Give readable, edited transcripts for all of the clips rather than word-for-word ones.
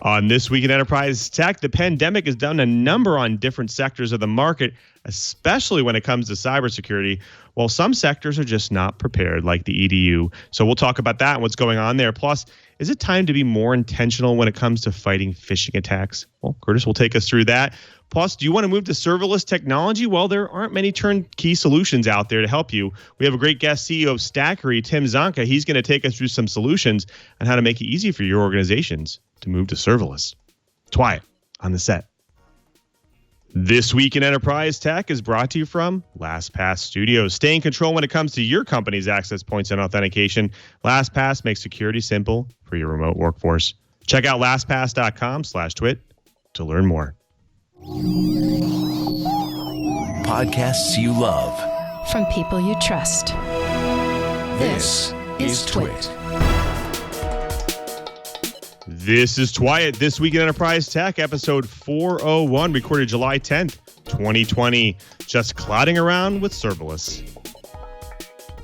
On This Week in Enterprise Tech, the pandemic has done a number on different sectors of the market, especially when it comes to cybersecurity, while some sectors are just not prepared, like the EDU. So we'll talk about that and what's going on there. Plus, is it time to be more intentional when it comes to fighting phishing attacks? Well, Curtis will take us through that. Plus, do you want to move to serverless technology? Well, there aren't many turnkey solutions out there to help you. We have a great guest, CEO of Stackery, Tim Zonca. He's going to take us through some solutions on how to make it easy for your organizations to move to serverless. TWiT on the set. This Week in Enterprise Tech is brought to you from LastPass Studios. Stay in control when it comes to your company's access points and authentication. LastPass makes security simple for your remote workforce. Check out lastpass.com/twit to learn more. Podcasts you love. From people you trust. This is TWiT. This is TWiT, This Week in Enterprise Tech, episode 401, recorded July 10th, 2020. Just clouding around with serverless.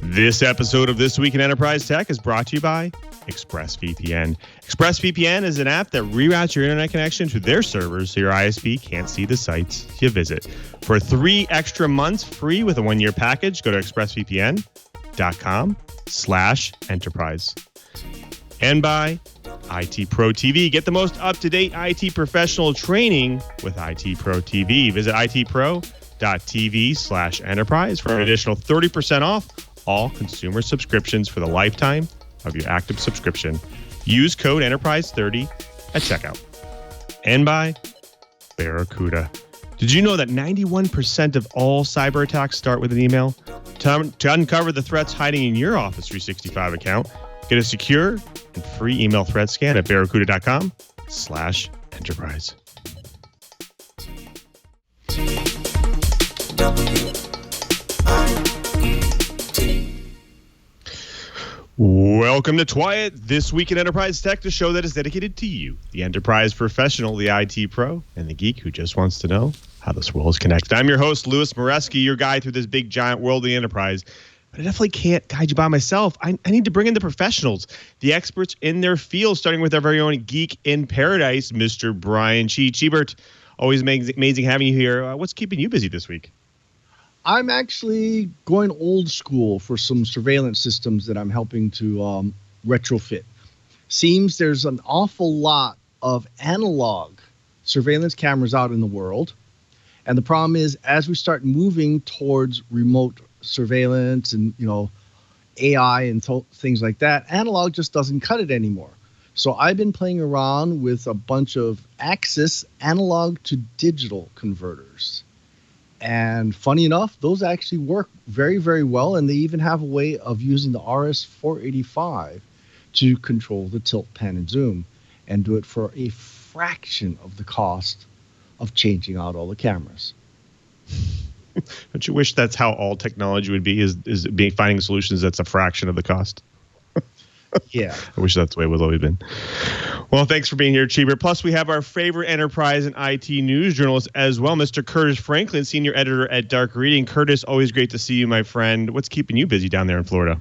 This episode of This Week in Enterprise Tech is brought to you by ExpressVPN. ExpressVPN is an app that reroutes your internet connection to their servers so your ISP can't see the sites you visit. For 3 extra months free with a 1-year package, go to expressvpn.com/enterprise. And by IT Pro TV. Get the most up-to-date IT professional training with IT Pro TV. Visit itpro.tv/enterprise for an additional 30% off all consumer subscriptions for the lifetime of your active subscription. Use code ENTERPRISE30 at checkout. And by Barracuda. Did you know that 91% of all cyber attacks start with an email? To uncover the threats hiding in your Office 365 account, get a secure and free email threat scan at barracuda.com/enterprise. Welcome to TWiT, This Week in Enterprise Tech, the show that is dedicated to you, the enterprise professional, the IT pro, and the geek who just wants to know how this world is connected. I'm your host, Louis Maresca, your guide through this big, giant world of the enterprise. But I definitely can't guide you by myself. I need to bring in the professionals, the experts in their field, starting with our very own geek in paradise, Mr. Brian Chee. Cheebert, always amazing having you here. What's keeping you busy this week? I'm actually going old school for some surveillance systems that I'm helping to retrofit. Seems there's an awful lot of analog surveillance cameras out in the world. And the problem is, as we start moving towards remote surveillance and, AI and things like that, analog just doesn't cut it anymore. So I've been playing around with a bunch of Axis analog to digital converters. And funny enough, those actually work very, very well. And they even have a way of using the RS-485 to control the tilt, pan, and zoom and do it for a fraction of the cost of changing out all the cameras. Don't you wish that's how all technology would be, is being finding solutions that's a fraction of the cost? Yeah. I wish that's the way it would always been. Well, thanks for being here, Cheever. Plus, we have our favorite enterprise and IT news journalist as well, Mr. Curtis Franklin, senior editor at Dark Reading. Curtis, always great to see you, my friend. What's keeping you busy down there in Florida?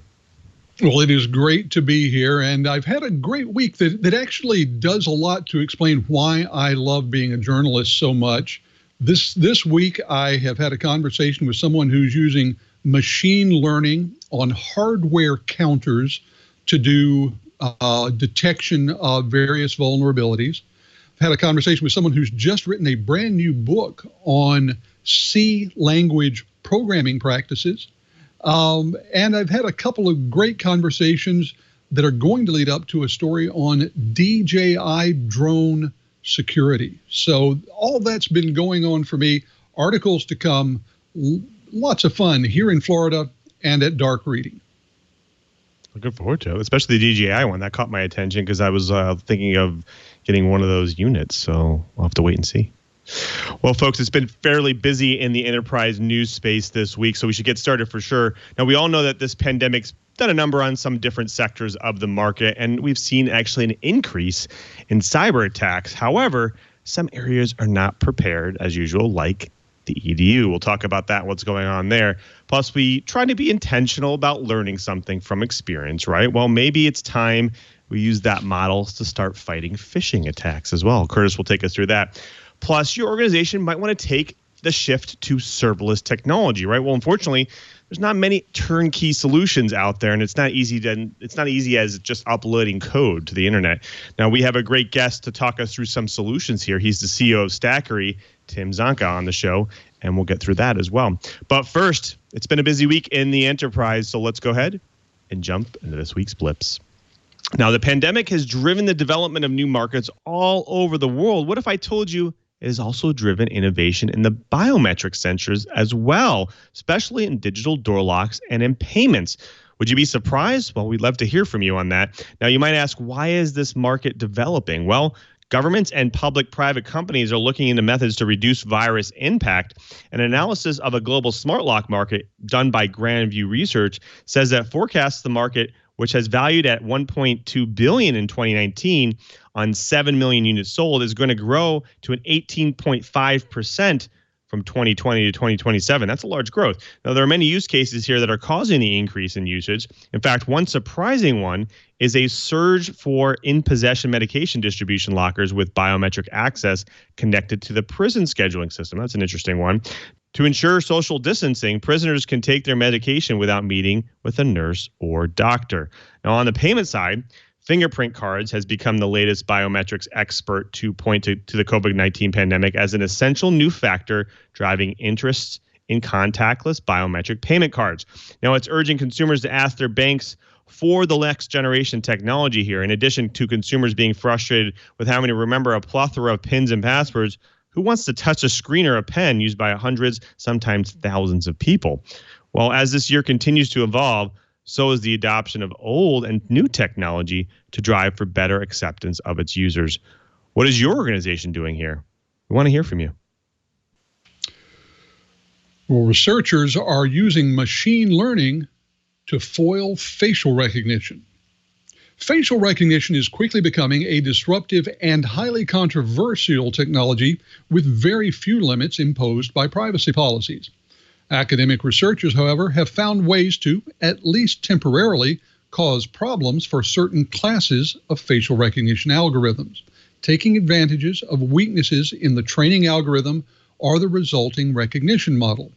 Well, it is great to be here, and I've had a great week that actually does a lot to explain why I love being a journalist so much. This week, I have had a conversation with someone who's using machine learning on hardware counters to do detection of various vulnerabilities. I've had a conversation with someone who's just written a brand new book on C language programming practices. And I've had a couple of great conversations that are going to lead up to a story on DJI drone security. So all that's been going on for me. Articles to come, lots of fun here in Florida and at Dark Reading. Looking forward to it, especially the DJI one. That caught my attention because I was thinking of getting one of those units. So we'll have to wait and see. Well, folks, it's been fairly busy in the enterprise news space this week, so we should get started for sure. Now, we all know that this pandemic's done a number on some different sectors of the market, and we've seen actually an increase in cyber attacks. However, some areas are not prepared as usual, like the EDU. We'll talk about that, what's going on there. Plus, we try to be intentional about learning something from experience, right? Well, maybe it's time we use that model to start fighting phishing attacks as well. Curtis will take us through that. Plus, your organization might want to take the shift to serverless technology, right? Well, unfortunately, there's not many turnkey solutions out there, and it's not easy as just uploading code to the internet. Now, we have a great guest to talk us through some solutions here. He's the CEO of Stackery, Tim Zonca, on the show, and we'll get through that as well. But first, it's been a busy week in the enterprise, so let's go ahead and jump into this week's blips. Now, the pandemic has driven the development of new markets all over the world. What if I told you it has also driven innovation in the biometric sensors as well, especially in digital door locks and in payments? Would you be surprised? Well, we'd love to hear from you on that. Now, you might ask, why is this market developing? Well, governments and public-private companies are looking into methods to reduce virus impact. An analysis of a global smart lock market done by Grandview Research says that forecasts the market, which has valued at $1.2 billion in 2019 on 7 million units sold, is going to grow to an 18.5% from 2020 to 2027. That's a large growth. Now, there are many use cases here that are causing the increase in usage. In fact, one surprising one is a surge for in-possession medication distribution lockers with biometric access connected to the prison scheduling system. That's an interesting one. To ensure social distancing, prisoners can take their medication without meeting with a nurse or doctor. Now, on the payment side, fingerprint cards has become the latest biometrics expert to point to the COVID-19 pandemic as an essential new factor driving interest in contactless biometric payment cards. Now, it's urging consumers to ask their banks for the next generation technology here. In addition to consumers being frustrated with having to remember a plethora of PINs and passwords, who wants to touch a screen or a pen used by hundreds, sometimes thousands of people? Well, as this year continues to evolve, so is the adoption of old and new technology to drive for better acceptance of its users. What is your organization doing here? We want to hear from you. Well, researchers are using machine learning to foil facial recognition. Facial recognition is quickly becoming a disruptive and highly controversial technology with very few limits imposed by privacy policies. Academic researchers, however, have found ways to, at least temporarily, cause problems for certain classes of facial recognition algorithms, taking advantages of weaknesses in the training algorithm or the resulting recognition model.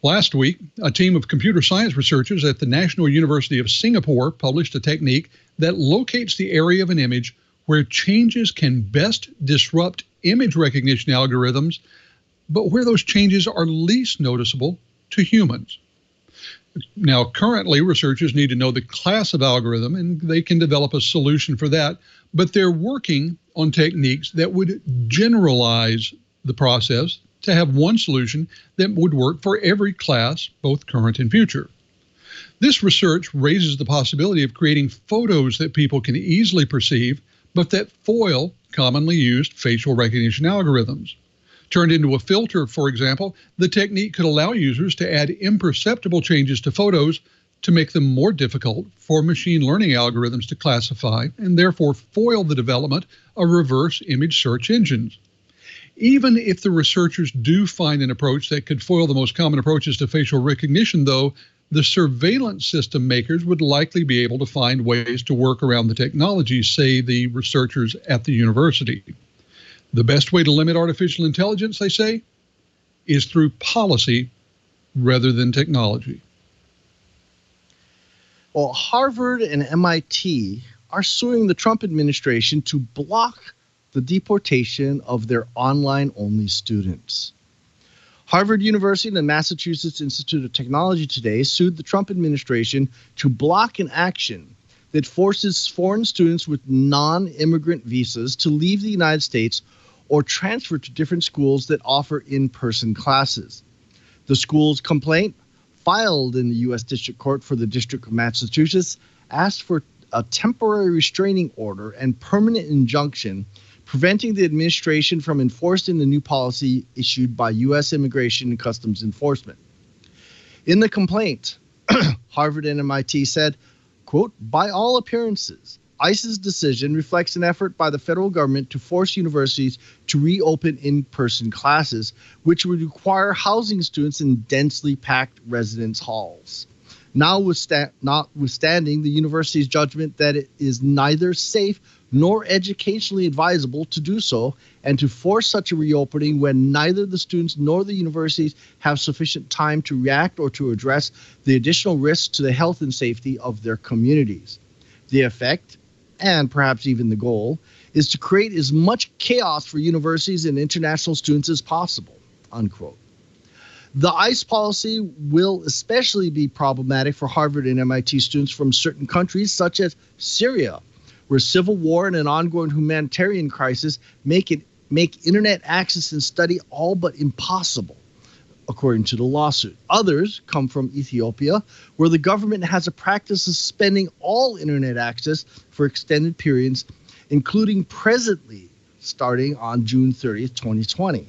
Last week, a team of computer science researchers at the National University of Singapore published a technique that locates the area of an image where changes can best disrupt image recognition algorithms, but where those changes are least noticeable to humans. Now, currently, researchers need to know the class of algorithm, and they can develop a solution for that, but they're working on techniques that would generalize the process to have one solution that would work for every class, both current and future. This research raises the possibility of creating photos that people can easily perceive, but that foil commonly used facial recognition algorithms. Turned into a filter, for example, the technique could allow users to add imperceptible changes to photos to make them more difficult for machine learning algorithms to classify and therefore foil the development of reverse image search engines. Even if the researchers do find an approach that could foil the most common approaches to facial recognition, though, the surveillance system makers would likely be able to find ways to work around the technology, say the researchers at the university. The best way to limit artificial intelligence, they say, is through policy rather than technology. Well, Harvard and MIT are suing the Trump administration to block the deportation of their online-only students. Harvard University and the Massachusetts Institute of Technology today sued the Trump administration to block an action that forces foreign students with non-immigrant visas to leave the United States or transfer to different schools that offer in-person classes. The school's complaint, filed in the U.S. District Court for the District of Massachusetts, asked for a temporary restraining order and permanent injunction preventing the administration from enforcing the new policy issued by U.S. Immigration and Customs Enforcement. In the complaint, Harvard and MIT said, quote, "By all appearances, ICE's decision reflects an effort by the federal government to force universities to reopen in-person classes, which would require housing students in densely packed residence halls. notwithstanding the university's judgment that it is neither safe nor educationally advisable to do so, and to force such a reopening when neither the students nor the universities have sufficient time to react or to address the additional risks to the health and safety of their communities. The effect, and perhaps even the goal, is to create as much chaos for universities and international students as possible, unquote. The ICE policy will especially be problematic for Harvard and MIT students from certain countries such as Syria, where civil war and an ongoing humanitarian crisis make internet access and study all but impossible, according to the lawsuit. Others come from Ethiopia, where the government has a practice of suspending all internet access for extended periods, including presently starting on June 30th, 2020.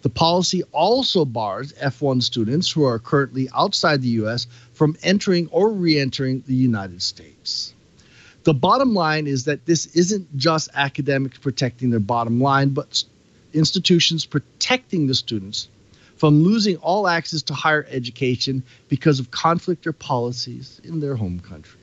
The policy also bars F1 students who are currently outside the U.S. from entering or re-entering the United States. The bottom line is that this isn't just academics protecting their bottom line, but institutions protecting the students from losing all access to higher education because of conflict or policies in their home country.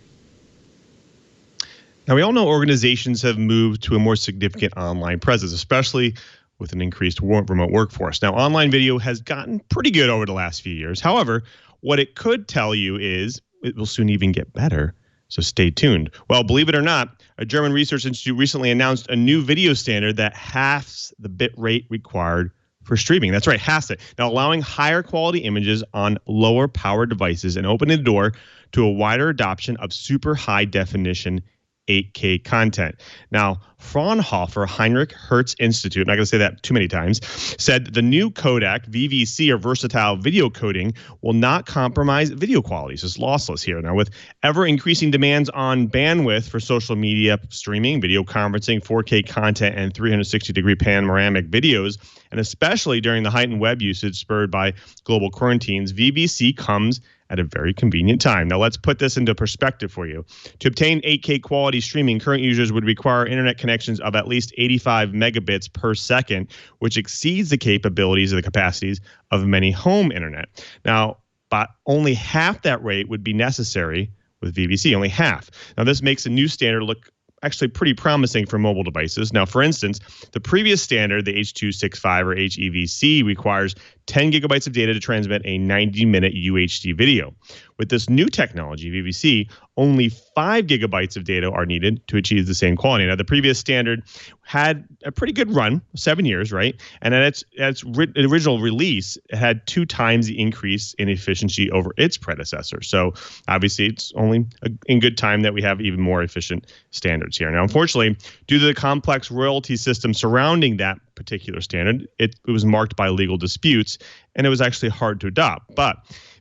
Now, we all know organizations have moved to a more significant online presence, especially with an increased remote workforce. Now, online video has gotten pretty good over the last few years. However, what it could tell you is it will soon even get better. So stay tuned. Well, believe it or not, a German research institute recently announced a new video standard that halves the bit rate required for streaming. That's right, halves it. Now, allowing higher quality images on lower power devices and opening the door to a wider adoption of super high definition 8K content. Now, Fraunhofer Heinrich Hertz Institute, I'm not going to say that too many times, said the new codec, VVC, or versatile video coding, will not compromise video quality. So it's lossless here. Now, with ever-increasing demands on bandwidth for social media streaming, video conferencing, 4K content, and 360-degree panoramic videos, and especially during the heightened web usage spurred by global quarantines, VVC comes at a very convenient time. Now, let's put this into perspective for you. To obtain 8K quality streaming, current users would require internet connections of at least 85 megabits per second, which exceeds the capabilities of the capacities of many home internet. Now, but only half that rate would be necessary with VVC, only half. Now, this makes a new standard look actually pretty promising for mobile devices. Now, for instance, the previous standard, the H.265 or HEVC, requires 10 gigabytes of data to transmit a 90-minute UHD video. With this new technology, VVC, only 5 gigabytes of data are needed to achieve the same quality. Now, the previous standard had a pretty good run, 7 years, right? And at its original release, it had 2 times the increase in efficiency over its predecessor. So obviously, it's only in good time that we have even more efficient standards here. Now, unfortunately, due to the complex royalty system surrounding that particular standard, it was marked by legal disputes, and it was actually hard to adopt. But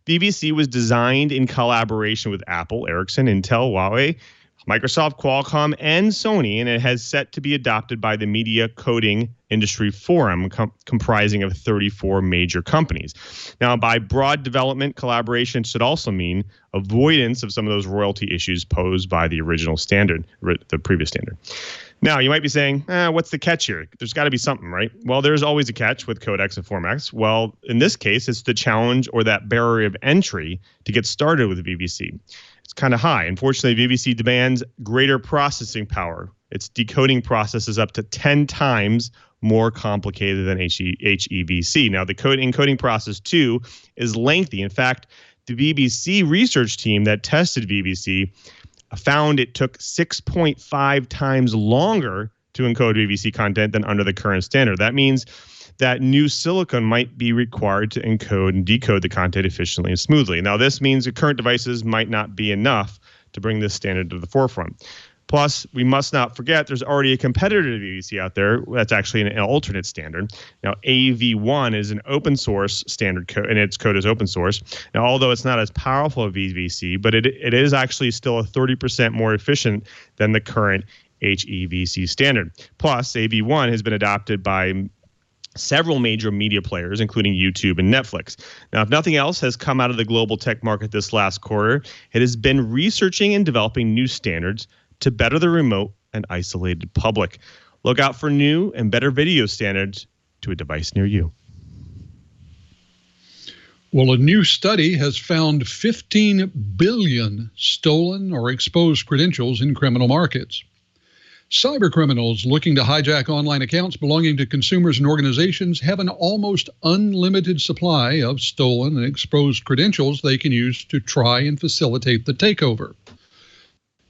VVC was designed in collaboration with Apple, Ericsson, Intel, Huawei, Microsoft, Qualcomm, and Sony, and it has set to be adopted by the Media Coding Industry Forum, comprising of 34 major companies. Now, by broad development, collaboration should also mean avoidance of some of those royalty issues posed by the original standard, the previous standard. Now, you might be saying, what's the catch here? There's got to be something, right? Well, there's always a catch with codecs and formats. Well, in this case, it's the challenge or that barrier of entry to get started with VVC. It's kind of high. Unfortunately, VVC demands greater processing power. Its decoding process is up to 10 times more complicated than HEVC. Now, the encoding process, too, is lengthy. In fact, the VVC research team that tested VVC found it took 6.5 times longer to encode VVC content than under the current standard. That means that new silicon might be required to encode and decode the content efficiently and smoothly. Now, this means the current devices might not be enough to bring this standard to the forefront. Plus, we must not forget there's already a competitor to VVC out there that's actually an alternate standard. Now, AV1 is an open source standard code, and its code is open source. Now, although it's not as powerful as VVC, but it is actually still a 30% more efficient than the current HEVC standard. Plus, AV1 has been adopted by several major media players, including YouTube and Netflix. Now, if nothing else has come out of the global tech market this last quarter, it has been researching and developing new standards to better the remote and isolated public. Look out for new and better video standards to a device near you. Well, a new study has found 15 billion stolen or exposed credentials in criminal markets. Cyber criminals looking to hijack online accounts belonging to consumers and organizations have an almost unlimited supply of stolen and exposed credentials they can use to try and facilitate the takeover.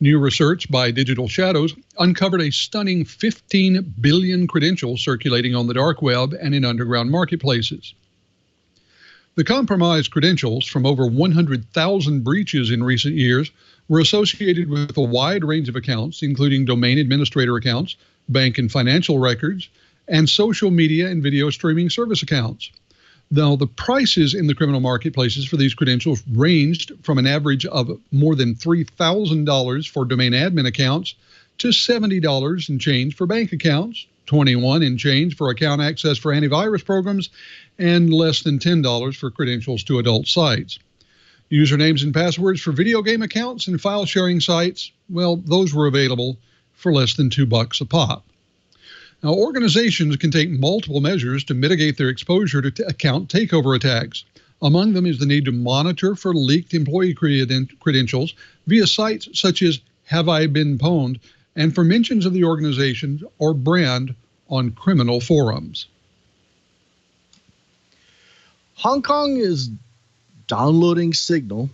New research by Digital Shadows uncovered a stunning 15 billion credentials circulating on the dark web and in underground marketplaces. The compromised credentials from over 100,000 breaches in recent years were associated with a wide range of accounts, including domain administrator accounts, bank and financial records, and social media and video streaming service accounts. Now, the prices in the criminal marketplaces for these credentials ranged from an average of more than $3,000 for domain admin accounts to $70 and change for bank accounts, $21 and change for account access for antivirus programs, and less than $10 for credentials to adult sites. Usernames and passwords for video game accounts and file sharing sites, well, those were available for less than $2 a pop. Now, organizations can take multiple measures to mitigate their exposure to account takeover attacks. Among them is the need to monitor for leaked employee credentials via sites such as Have I Been Pwned, and for mentions of the organization or brand on criminal forums. Hong Kong is downloading Signal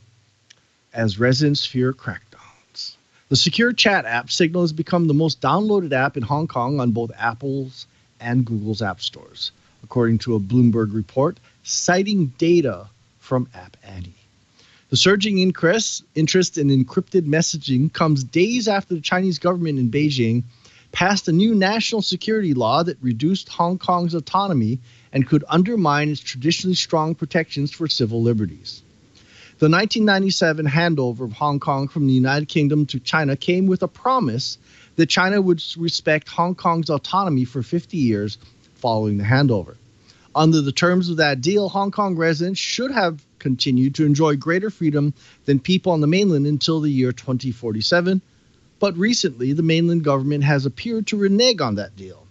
as residents fear crackdowns. The secure chat app Signal has become the most downloaded app in Hong Kong on both Apple's and Google's app stores, according to a Bloomberg report citing data from App Annie. The surging interest in encrypted messaging comes days after the Chinese government in Beijing passed a new national security law that reduced Hong Kong's autonomy and could undermine its traditionally strong protections for civil liberties. The 1997 handover of Hong Kong from the United Kingdom to China came with a promise that China would respect Hong Kong's autonomy for 50 years following the handover. Under the terms of that deal, Hong Kong residents should have continued to enjoy greater freedom than people on the mainland until the year 2047, but recently the mainland government has appeared to renege on that deal.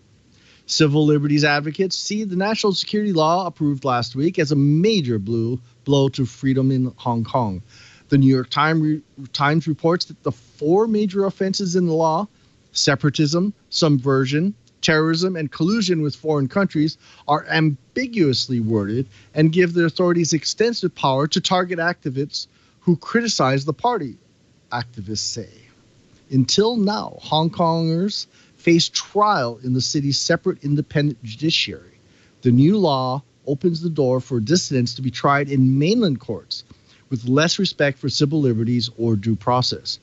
Civil liberties advocates see the national security law approved last week as a major blow to freedom in Hong Kong. The New York Times reports that the four major offenses in the law, separatism, subversion, terrorism, and collusion with foreign countries, are ambiguously worded and give the authorities extensive power to target activists who criticize the party, activists say. Until now, Hong Kongers face trial in the city's separate independent judiciary. The new law opens the door for dissidents to be tried in mainland courts with less respect for civil liberties or due process.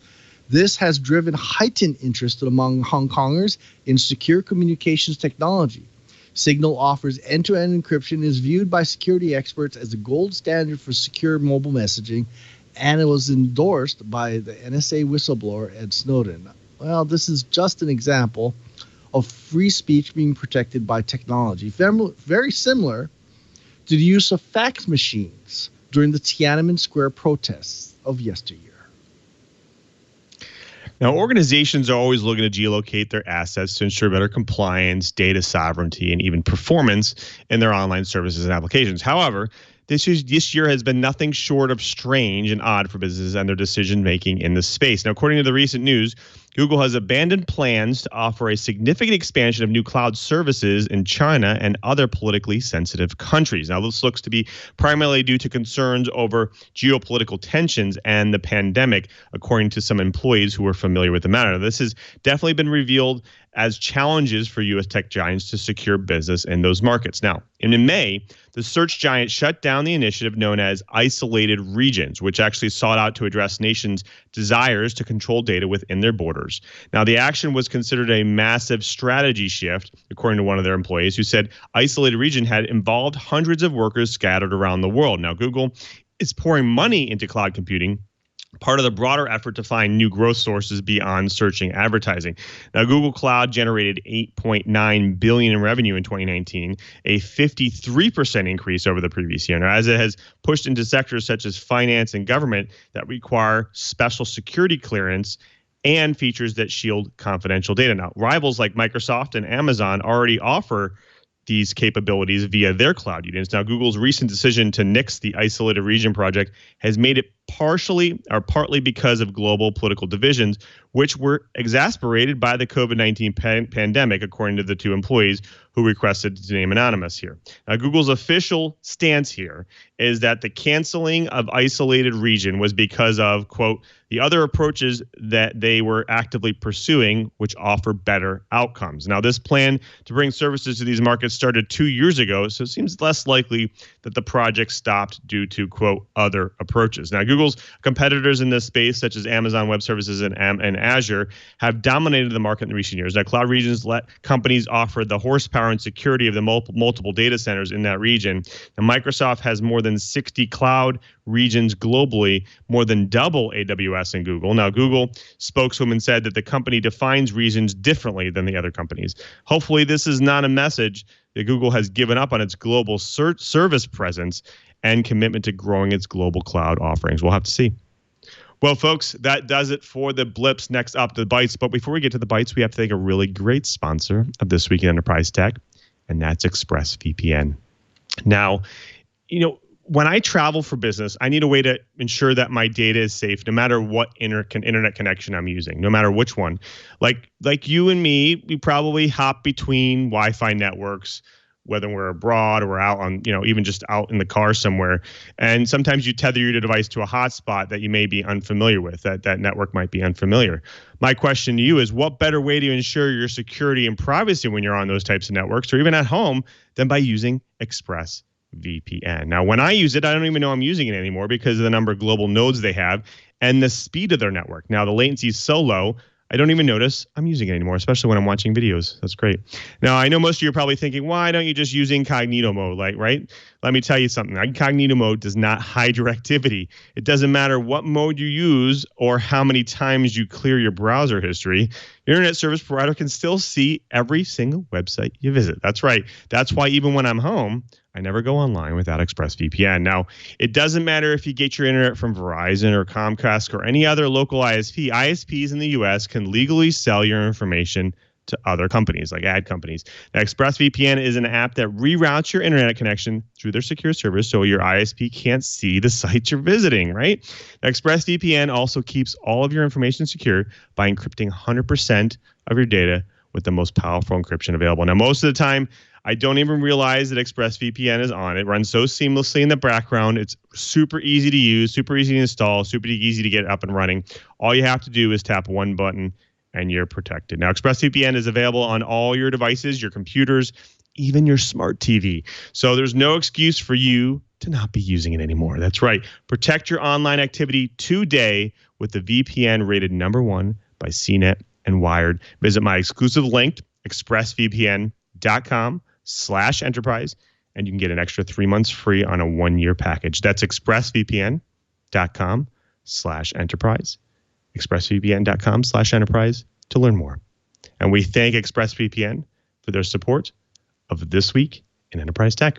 This has driven heightened interest among Hong Kongers in secure communications technology. Signal offers end-to-end encryption and is viewed by security experts as the gold standard for secure mobile messaging, and it was endorsed by the NSA whistleblower Ed Snowden. Well, this is just an example of free speech being protected by technology, very similar to the use of fax machines during the Tiananmen Square protests of yesteryear. Now, organizations are always looking to geolocate their assets to ensure better compliance, data sovereignty, and even performance in their online services and applications. However, this year has been nothing short of strange and odd for businesses and their decision-making in this space. Now, according to the recent news, Google has abandoned plans to offer a significant expansion of new cloud services in China and other politically sensitive countries. Now, this looks to be primarily due to concerns over geopolitical tensions and the pandemic, according to some employees who are familiar with the matter. This has definitely been revealed as challenges for U.S. tech giants to secure business in those markets. Now, in May, the search giant shut down the initiative known as Isolated Regions, which actually sought out to address nations' desires to control data within their borders. Now, the action was considered a massive strategy shift, according to one of their employees, who said Isolated Region had involved hundreds of workers scattered around the world. Now, Google is pouring money into cloud computing, part of the broader effort to find new growth sources beyond searching advertising. Now, Google Cloud generated $8.9 billion in revenue in 2019, a 53% increase over the previous year. Now, as it has pushed into sectors such as finance and government that require special security clearance and features that shield confidential data. Now, rivals like Microsoft and Amazon already offer these capabilities via their cloud units. Now, Google's recent decision to nix the isolated region project has made it partly because of global political divisions, which were exacerbated by the COVID-19 pandemic, according to the two employees who requested to name anonymous here. Now, Google's official stance here is that the canceling of isolated region was because of, quote, the other approaches that they were actively pursuing, which offer better outcomes. Now, this plan to bring services to these markets started 2 years ago, so it seems less likely that the project stopped due to, quote, other approaches. Now, Google's competitors in this space, such as Amazon Web Services and Azure, have dominated the market in recent years. Now, cloud regions let companies offer the horsepower and security of the multiple data centers in that region. Now, Microsoft has more than 60 cloud regions globally, more than double AWS and Google. Now, Google spokeswoman said that the company defines regions differently than the other companies. Hopefully, this is not a message that Google has given up on its global service presence and commitment to growing its global cloud offerings. We'll have to see. Well, folks, that does it for the blips. Next up, the bites. But before we get to the bites, we have to thank a really great sponsor of This Week in Enterprise Tech, and that's ExpressVPN. Now, when I travel for business, I need a way to ensure that my data is safe, no matter what internet connection I'm using, no matter which one. Like you and me, we probably hop between Wi-Fi networks, whether we're abroad or we're out on, even just out in the car somewhere. And sometimes you tether your device to a hotspot that you may be unfamiliar with, that network might be unfamiliar. My question to you is, what better way to ensure your security and privacy when you're on those types of networks or even at home than by using ExpressVPN? Now, when I use it, I don't even know I'm using it anymore because of the number of global nodes they have and the speed of their network. Now, the latency is so low, I don't even notice I'm using it anymore, especially when I'm watching videos. That's great. Now, I know most of you are probably thinking, why don't you just use incognito mode, right? Let me tell you something. Incognito mode does not hide your activity. It doesn't matter what mode you use or how many times you clear your browser history. Your internet service provider can still see every single website you visit. That's right. That's why even when I'm home, I never go online without ExpressVPN. Now, it doesn't matter if you get your internet from Verizon or Comcast or any other local ISP. ISPs in the U.S. can legally sell your information to other companies, like ad companies. Now, ExpressVPN is an app that reroutes your internet connection through their secure servers so your ISP can't see the sites you're visiting, right? Now, ExpressVPN also keeps all of your information secure by encrypting 100% of your data with the most powerful encryption available. Now, most of the time, I don't even realize that ExpressVPN is on. It runs so seamlessly in the background. It's super easy to use, super easy to install, super easy to get up and running. All you have to do is tap one button and you're protected. Now, ExpressVPN is available on all your devices, your computers, even your smart TV. So there's no excuse for you to not be using it anymore. That's right. Protect your online activity today with the VPN rated #1 by CNET and Wired. Visit my exclusive link, expressvpn.com/enterprise, and you can get an extra 3 months free on a 1-year package. That's expressvpn.com/enterprise. expressvpn.com/enterprise to learn more. And we thank ExpressVPN for their support of This Week in Enterprise Tech.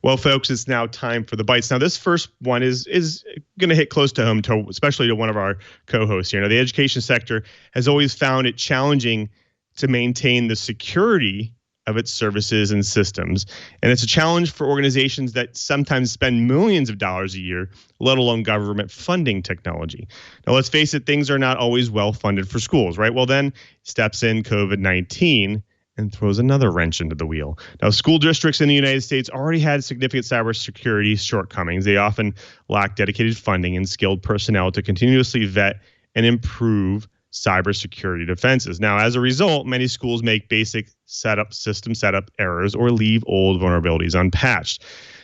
Well, folks, it's now time for the bites. Now, this first one is going to hit close to home, especially to one of our co-hosts here. Now, the education sector has always found it challenging to maintain the security of its services and systems. And it's a challenge for organizations that sometimes spend millions of dollars a year, let alone government funding technology. Now, let's face it, things are not always well funded for schools, right? Well, then steps in COVID-19 and throws another wrench into the wheel. Now, school districts in the United States already had significant cybersecurity shortcomings. They often lack dedicated funding and skilled personnel to continuously vet and improve cybersecurity defenses. Now, as a result, many schools make basic system setup errors or leave old vulnerabilities unpatched.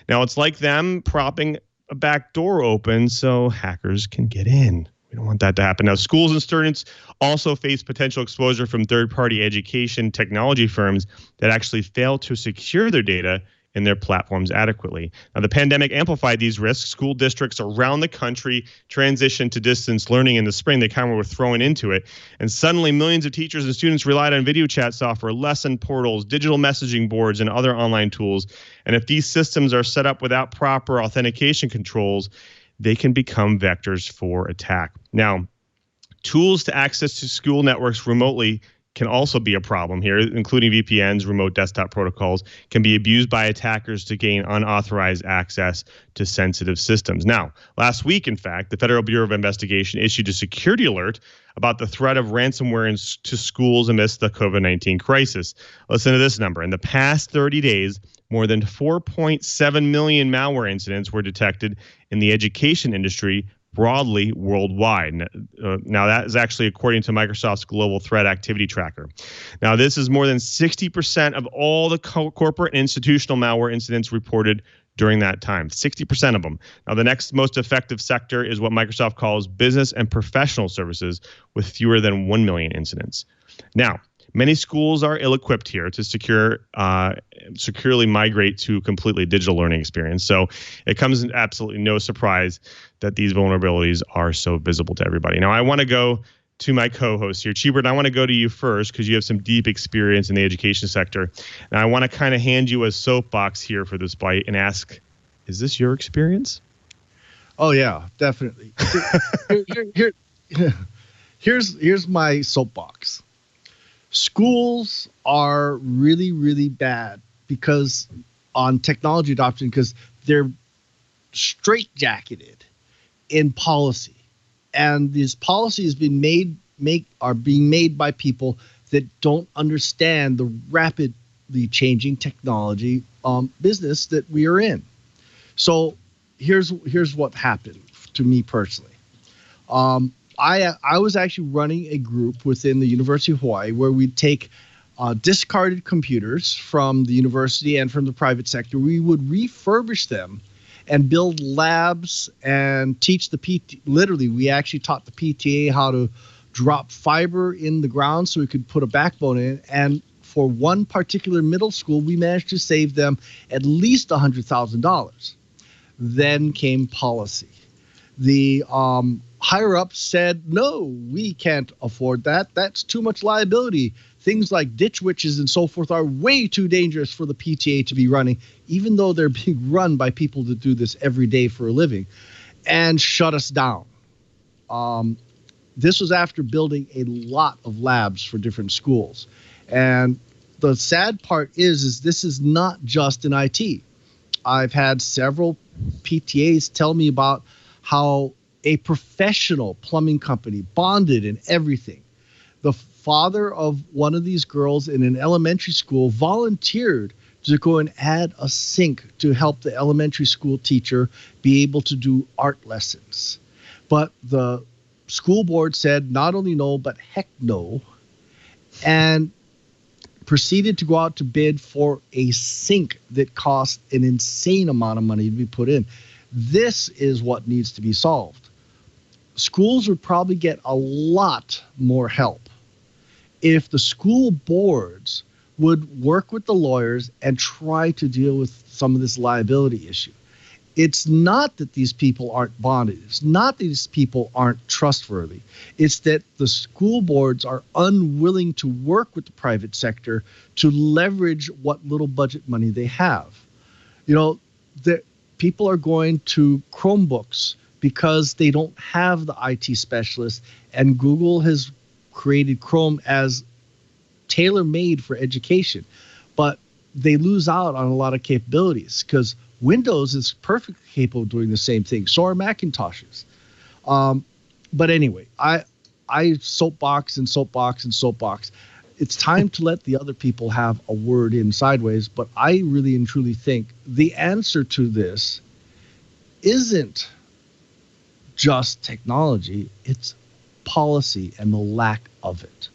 Now, it's like them propping a back door open so hackers can get in. We don't want that to happen. Now, schools and students also face potential exposure from third-party education technology firms that actually fail to secure their data in their platforms adequately. Now, the pandemic amplified these risks. School districts around the country transitioned to distance learning in the spring. They kind of were thrown into it. And suddenly, millions of teachers and students relied on video chat software, lesson portals, digital messaging boards, and other online tools. And if these systems are set up without proper authentication controls, they can become vectors for attack. Now, tools to access to school networks remotely can also be a problem here, including VPNs, remote desktop protocols, can be abused by attackers to gain unauthorized access to sensitive systems. Now, last week, in fact, the Federal Bureau of Investigation issued a security alert about the threat of ransomware to schools amidst the COVID-19 crisis. Listen to this number. In the past 30 days, more than 4.7 million malware incidents were detected in the education industry broadly worldwide. Now, that is actually according to Microsoft's Global Threat Activity Tracker. Now, this is more than 60% of all the corporate and institutional malware incidents reported during that time, 60% of them. Now, the next most effective sector is what Microsoft calls business and professional services, with fewer than 1 million incidents. Now, many schools are ill-equipped here to securely migrate to a completely digital learning experience. So it comes as absolutely no surprise that these vulnerabilities are so visible to everybody. Now, I want to go to my co-host here. Chee, I want to go to you first because you have some deep experience in the education sector. And I want to kind of hand you a soapbox here for this bite and ask, is this your experience? Oh, yeah, definitely. Here's my soapbox. Schools are really, really bad because on technology adoption, because they're straitjacketed in policy, and these policies are being made by people that don't understand the rapidly changing technology business that we are in. So here's what happened to me personally. I was actually running a group within the University of Hawaii where we'd take discarded computers from the university and from the private sector. We would refurbish them and build labs and teach the PT. Literally, we actually taught the PTA how to drop fiber in the ground so we could put a backbone in. And for one particular middle school, we managed to save them at least $100,000. Then came policy. The higher up said, no, we can't afford that. That's too much liability. Things like ditch witches and so forth are way too dangerous for the PTA to be running, even though they're being run by people that do this every day for a living, and shut us down. This was after building a lot of labs for different schools. And the sad part is this is not just in IT. I've had several PTAs tell me about how a professional plumbing company, bonded and everything, the father of one of these girls in an elementary school volunteered to go and add a sink to help the elementary school teacher be able to do art lessons. But the school board said not only no, but heck no, and proceeded to go out to bid for a sink that cost an insane amount of money to be put in. This is what needs to be solved. Schools would probably get a lot more help if the school boards would work with the lawyers and try to deal with some of this liability issue. It's not that these people aren't bonded. It's not that these people aren't trustworthy. It's that the school boards are unwilling to work with the private sector to leverage what little budget money they have. You know, the people are going to Chromebooks because they don't have the IT specialists, and Google has created Chrome as tailor-made for education, but they lose out on a lot of capabilities because Windows is perfectly capable of doing the same thing. So are Macintoshes. But anyway, I soapbox. It's time to let the other people have a word in sideways, but I really and truly think the answer to this isn't just technology, it's policy and the lack of it.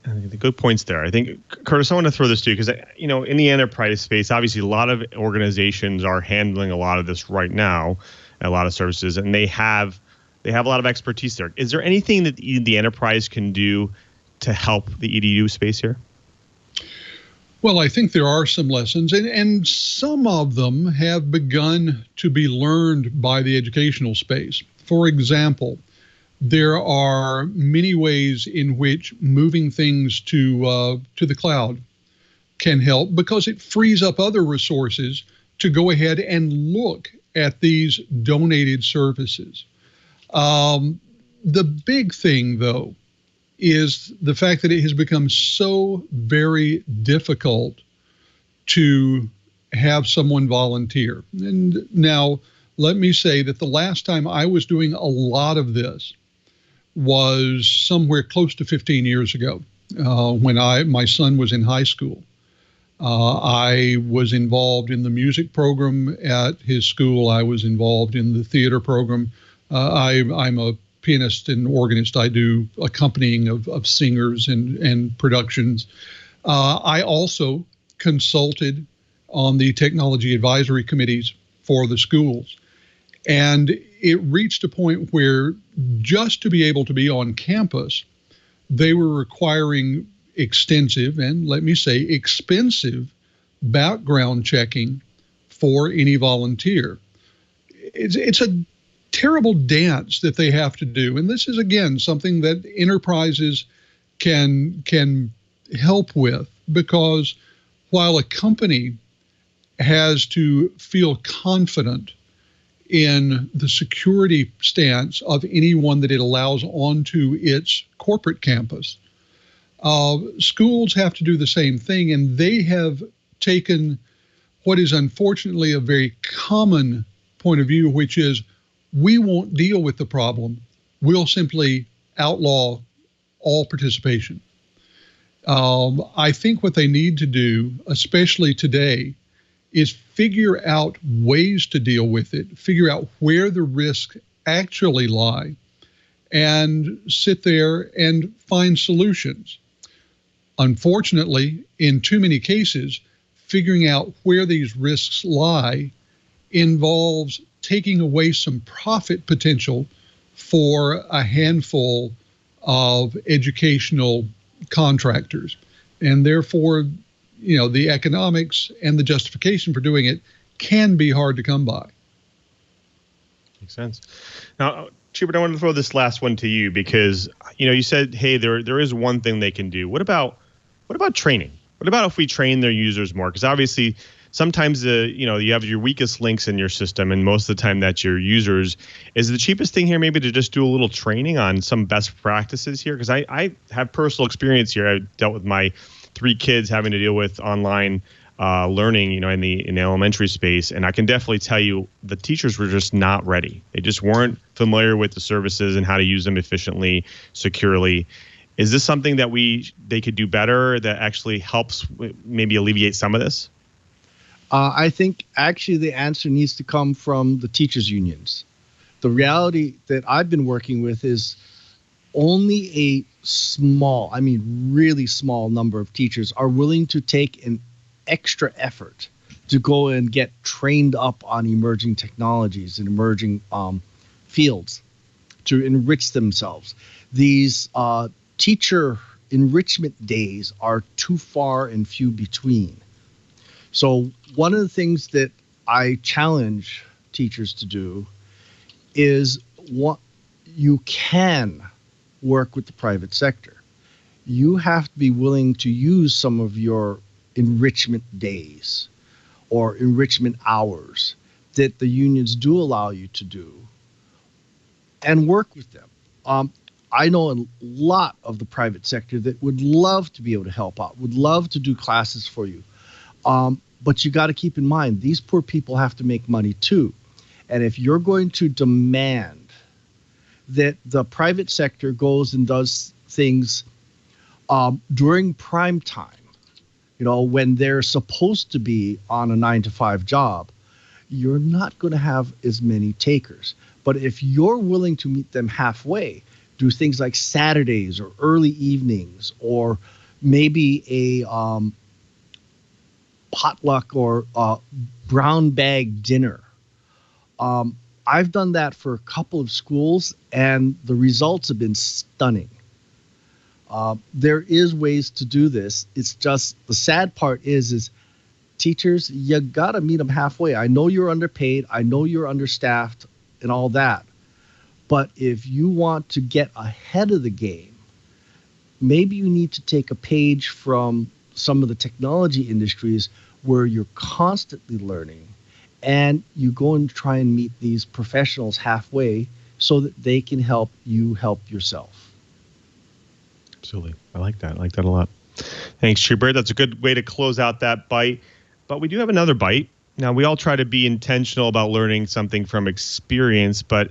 The good points there. I think, Curtis, I want to throw this to you because, in the enterprise space, obviously a lot of organizations are handling a lot of this right now, a lot of services, and they have a lot of expertise there. Is there anything that the enterprise can do to help the EDU space here? Well, I think there are some lessons, and some of them have begun to be learned by the educational space. For example, there are many ways in which moving things to the cloud can help because it frees up other resources to go ahead and look at these donated services. The big thing, though, is the fact that it has become so very difficult to have someone volunteer. And now, let me say that the last time I was doing a lot of this was somewhere close to 15 years ago, when my son was in high school. I was involved in the music program at his school. I was involved in the theater program. I'm a pianist and organist. I do accompanying of singers and productions. I also consulted on the technology advisory committees for the schools. And it reached a point where just to be able to be on campus, they were requiring extensive and, let me say, expensive background checking for any volunteer. It's a terrible dance that they have to do. And this is, again, something that enterprises can help with, because while a company has to feel confident in the security stance of anyone that it allows onto its corporate campus, schools have to do the same thing, and they have taken what is unfortunately a very common point of view, which is, we won't deal with the problem. We'll simply outlaw all participation. I think what they need to do, especially today, is figure out ways to deal with it, figure out where the risks actually lie, and sit there and find solutions. Unfortunately, in too many cases, figuring out where these risks lie involves taking away some profit potential for a handful of educational contractors. And therefore, the economics and the justification for doing it can be hard to come by. Makes sense. Now, Chubert, I want to throw this last one to you because, you said, hey, there is one thing they can do. What about training? What about if we train their users more? Because obviously, sometimes you have your weakest links in your system, and most of the time that's your users. Is the cheapest thing here maybe to just do a little training on some best practices here? Because I have personal experience here. I dealt with my 3 kids having to deal with online learning, in the elementary space, and I can definitely tell you the teachers were just not ready. They just weren't familiar with the services and how to use them efficiently, securely. Is this something that they could do better that actually helps maybe alleviate some of this? I think actually the answer needs to come from the teachers' unions. The reality that I've been working with is only a small, really small number of teachers are willing to take an extra effort to go and get trained up on emerging technologies and emerging fields to enrich themselves. These teacher enrichment days are too far and few between. So one of the things that I challenge teachers to do is what you can work with the private sector. You have to be willing to use some of your enrichment days or enrichment hours that the unions do allow you to do and work with them. I know a lot of the private sector that would love to be able to help out, would love to do classes for you. But you got to keep in mind, these poor people have to make money too. And if you're going to demand that the private sector goes and does things during prime time, when they're supposed to be on a 9-to-5 job, you're not going to have as many takers. But if you're willing to meet them halfway, do things like Saturdays or early evenings, or maybe a potluck or brown bag dinner. I've done that for a couple of schools, and the results have been stunning. There is ways to do this. It's just the sad part is teachers, you got to meet them halfway. I know you're underpaid. I know you're understaffed and all that. But if you want to get ahead of the game, maybe you need to take a page from some of the technology industries where you're constantly learning, and you go and try and meet these professionals halfway so that they can help you help yourself. Absolutely. I like that. I like that a lot. Thanks, Chee. That's a good way to close out that bite. But we do have another bite. Now, we all try to be intentional about learning something from experience, but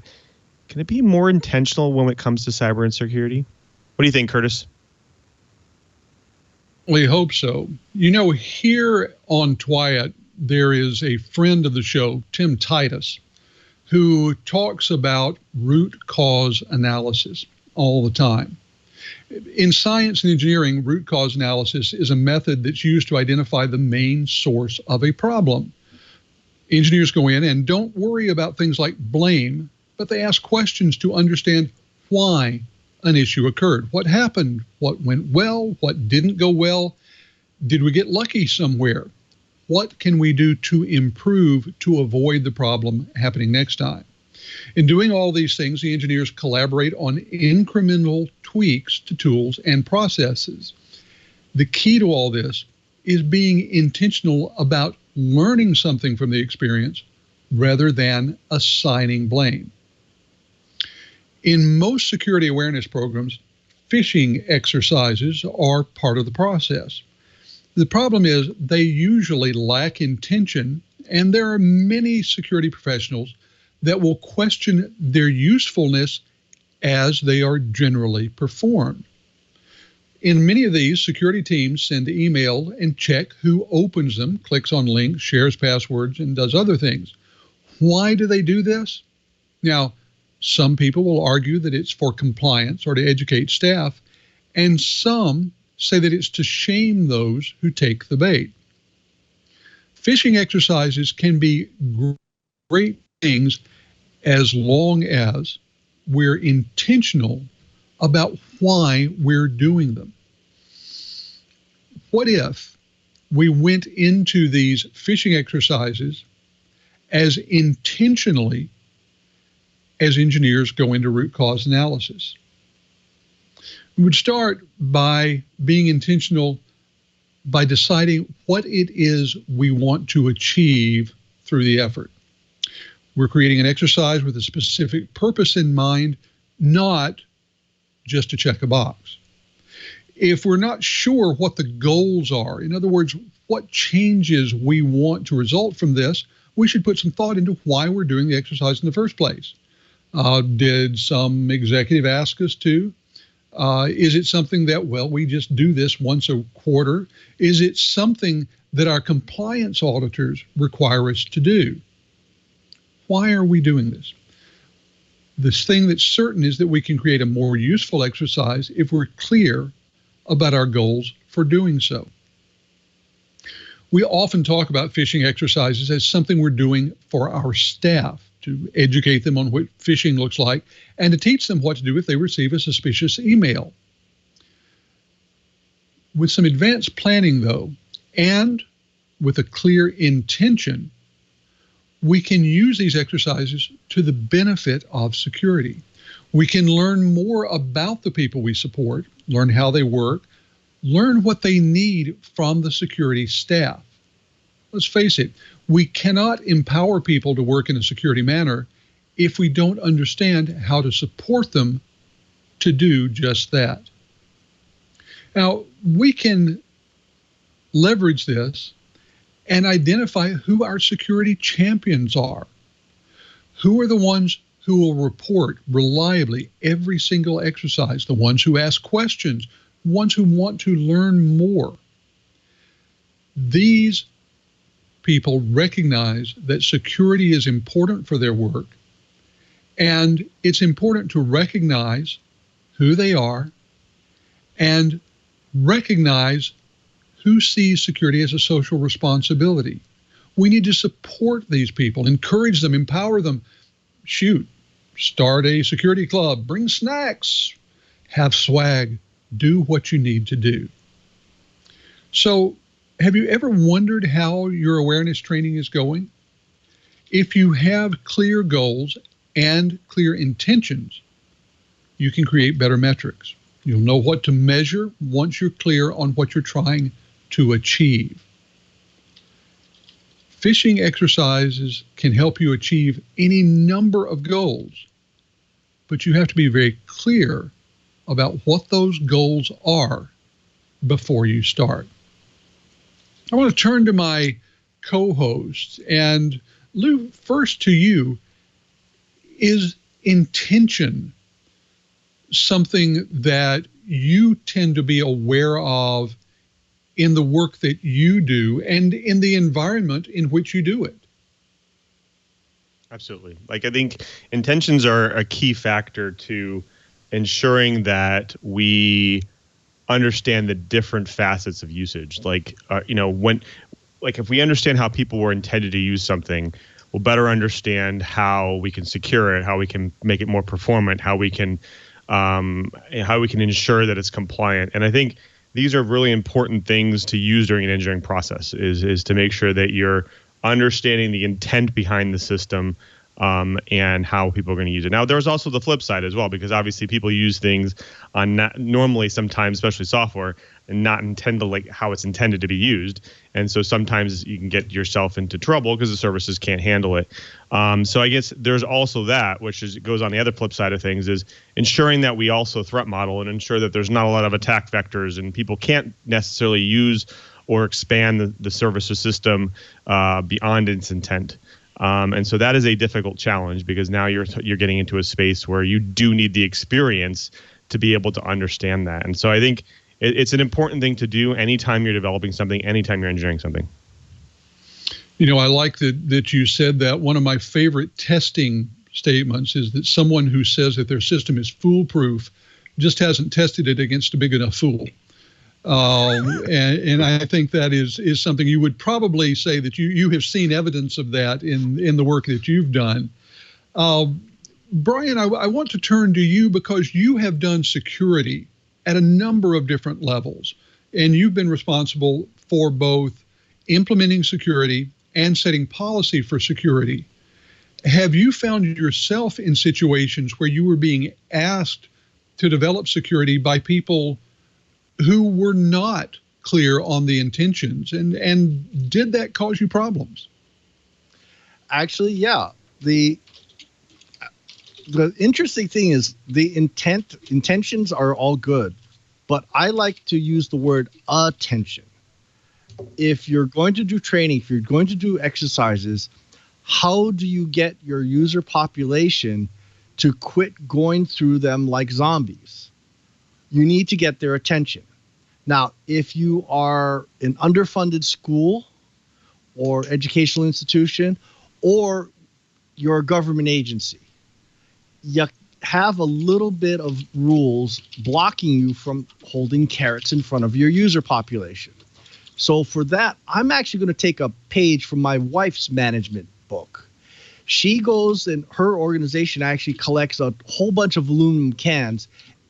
can it be more intentional when it comes to cyber insecurity? What do you think, Curtis? We hope so. You know, here on TWiT, there is a friend of the show, Tim Titus, who talks about root cause analysis all the time. In science and engineering, root cause analysis is a method that's used to identify the main source of a problem. Engineers go in and don't worry about things like blame, but they ask questions to understand why an issue occurred. What happened? What went well? What didn't go well? Did we get lucky somewhere? What can we do to improve to avoid the problem happening next time? In doing all these things, the engineers collaborate on incremental tweaks to tools and processes. The key to all this is being intentional about learning something from the experience rather than assigning blame. In most security awareness programs, phishing exercises are part of the process. The problem is they usually lack intention, and there are many security professionals that will question their usefulness as they are generally performed. In many of these, security teams send email and check who opens them, clicks on links, shares passwords, and does other things. Why do they do this? Now, some people will argue that it's for compliance or to educate staff, and some say that it's to shame those who take the bait. Phishing exercises can be great things as long as we're intentional about why we're doing them. What if we went into these phishing exercises as intentionally as engineers go into root cause analysis? We would start by being intentional by deciding what it is we want to achieve through the effort. We're creating an exercise with a specific purpose in mind, not just to check a box. If we're not sure what the goals are, in other words, what changes we want to result from this, we should put some thought into why we're doing the exercise in the first place. Did some executive ask us to? Is it something that, well, we just do this once a quarter? Is it something that our compliance auditors require us to do? Why are we doing this? This thing that's certain is that we can create a more useful exercise if we're clear about our goals for doing so. We often talk about phishing exercises as something we're doing for our staff, to educate them on what phishing looks like and to teach them what to do if they receive a suspicious email. With some advanced planning, though, and with a clear intention, we can use these exercises to the benefit of security. We can learn more about the people we support, learn how they work, learn what they need from the security staff. Let's face it, we cannot empower people to work in a security manner if we don't understand how to support them to do just that. Now, we can leverage this and identify who our security champions are. Who are the ones who will report reliably every single exercise, the ones who ask questions, the ones who want to learn more. These people recognize that security is important for their work, and it's important to recognize who they are and recognize who sees security as a social responsibility. We need to support these people, encourage them, empower them. Shoot, start a security club, bring snacks, have swag, do what you need to do. So, have you ever wondered how your awareness training is going? If you have clear goals and clear intentions, you can create better metrics. You'll know what to measure once you're clear on what you're trying to achieve. Phishing exercises can help you achieve any number of goals, but you have to be very clear about what those goals are before you start. I want to turn to my co-host. And Lou, first to you, is intention something that you tend to be aware of in the work that you do and in the environment in which you do it? Absolutely. Like, I think intentions are a key factor to ensuring that we understand the different facets of usage. Like, if we understand how people were intended to use something, we'll better understand how we can secure it, how we can make it more performant, how we can ensure that it's compliant. And I think these are really important things to use during an engineering process, is to make sure that you're understanding the intent behind the system, and how people are going to use it. Now, there's also the flip side as well, because obviously people use things normally, sometimes, especially software, and not intend to like how it's intended to be used. And so sometimes you can get yourself into trouble because the services can't handle it. So I guess there's also that, goes on the other flip side of things, is ensuring that we also threat model and ensure that there's not a lot of attack vectors and people can't necessarily use or expand the services system beyond its intent. And so that is a difficult challenge, because now you're getting into a space where you do need the experience to be able to understand that. And so I think it's an important thing to do anytime you're developing something, anytime you're engineering something. You know, I like that you said that. One of my favorite testing statements is that someone who says that their system is foolproof just hasn't tested it against a big enough fool. And I think that is something you would probably say that you have seen evidence of that in the work that you've done. Brian, I want to turn to you because you have done security at a number of different levels, and you've been responsible for both implementing security and setting policy for security. Have you found yourself in situations where you were being asked to develop security by people who were not clear on the intentions, and did that cause you problems? Actually, yeah. The interesting thing is the intentions are all good, but I like to use the word attention. If you're going to do training, if you're going to do exercises, how do you get your user population to quit going through them like zombies? You need to get their attention. Now, if you are an underfunded school or educational institution, or you're a government agency, you have a little bit of rules blocking you from holding carrots in front of your user population. So for that, I'm actually going to take a page from my wife's management book. She goes, and her organization actually collects a whole bunch of aluminum cans,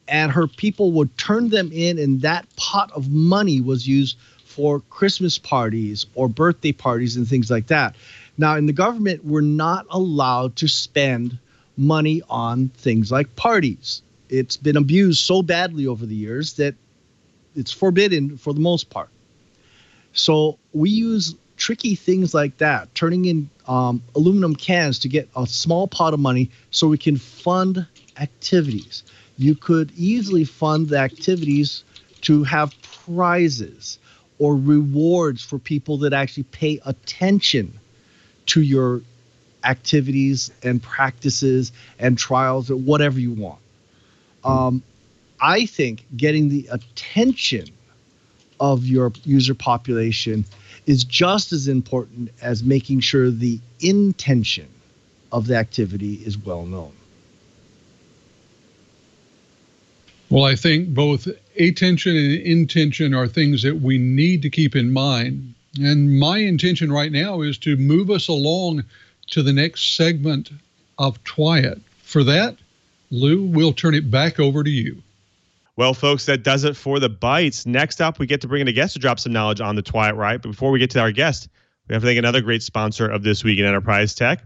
and her people would turn them in, and that pot of money was used for Christmas parties or birthday parties and things like that. Now, in the government, we're not allowed to spend money on things like parties. It's been abused so badly over the years that it's forbidden for the most part. So we use tricky things like that, turning in aluminum cans to get a small pot of money so we can fund activities. You could easily fund the activities to have prizes or rewards for people that actually pay attention to your activities and practices and trials or whatever you want. I think getting the attention of your user population is just as important as making sure the intention of the activity is well known. Well, I think both attention and intention are things that we need to keep in mind. And my intention right now is to move us along to the next segment of TWiT. For that, Lou, we'll turn it back over to you. Well, folks, that does it for the bites. Next up, we get to bring in a guest to drop some knowledge on the TWiT, right? But before we get to our guest, we have to thank another great sponsor of This Week in Enterprise Tech,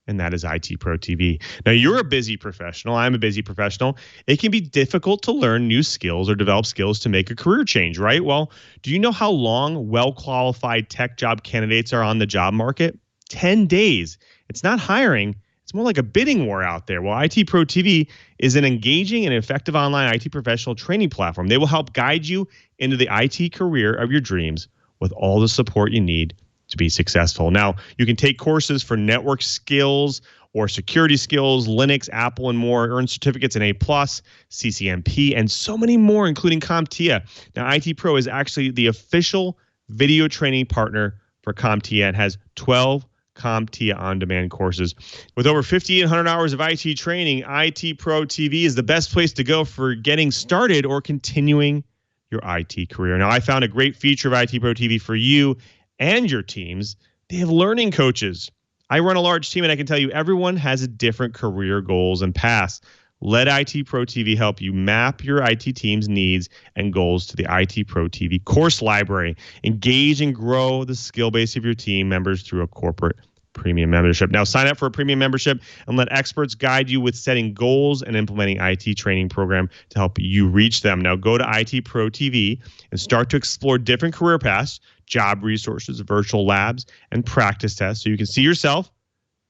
and that is IT Pro TV. Now, you're a busy professional. I'm a busy professional. It can be difficult to learn new skills or develop skills to make a career change, right? Well, do you know how long well-qualified tech job candidates are on the job market? 10 days. It's not hiring. It's It's more like a bidding war out there. Well, IT Pro TV is an engaging and effective online IT professional training platform. They will help guide you into the IT career of your dreams with all the support you need to be successful. Now, you can take courses for network skills or security skills, Linux, Apple, and more, earn certificates in A+, CCNP, and so many more, including CompTIA. Now, IT Pro is actually the official video training partner for CompTIA and has 12 CompTIA on-demand courses. With over 5,800 hours of IT training, IT Pro TV is the best place to go for getting started or continuing your IT career. Now, I found a great feature of IT Pro TV for you and your teams. They have learning coaches. I run a large team, and I can tell you everyone has a different career goals and paths. Let IT Pro TV help you map your IT team's needs and goals to the IT Pro TV course library. Engage and grow the skill base of your team members through a corporate premium membership. Now, sign up for a premium membership and let experts guide you with setting goals and implementing IT training program to help you reach them. Now, go to IT Pro TV and start to explore different career paths, job resources, virtual labs, and practice tests so you can see yourself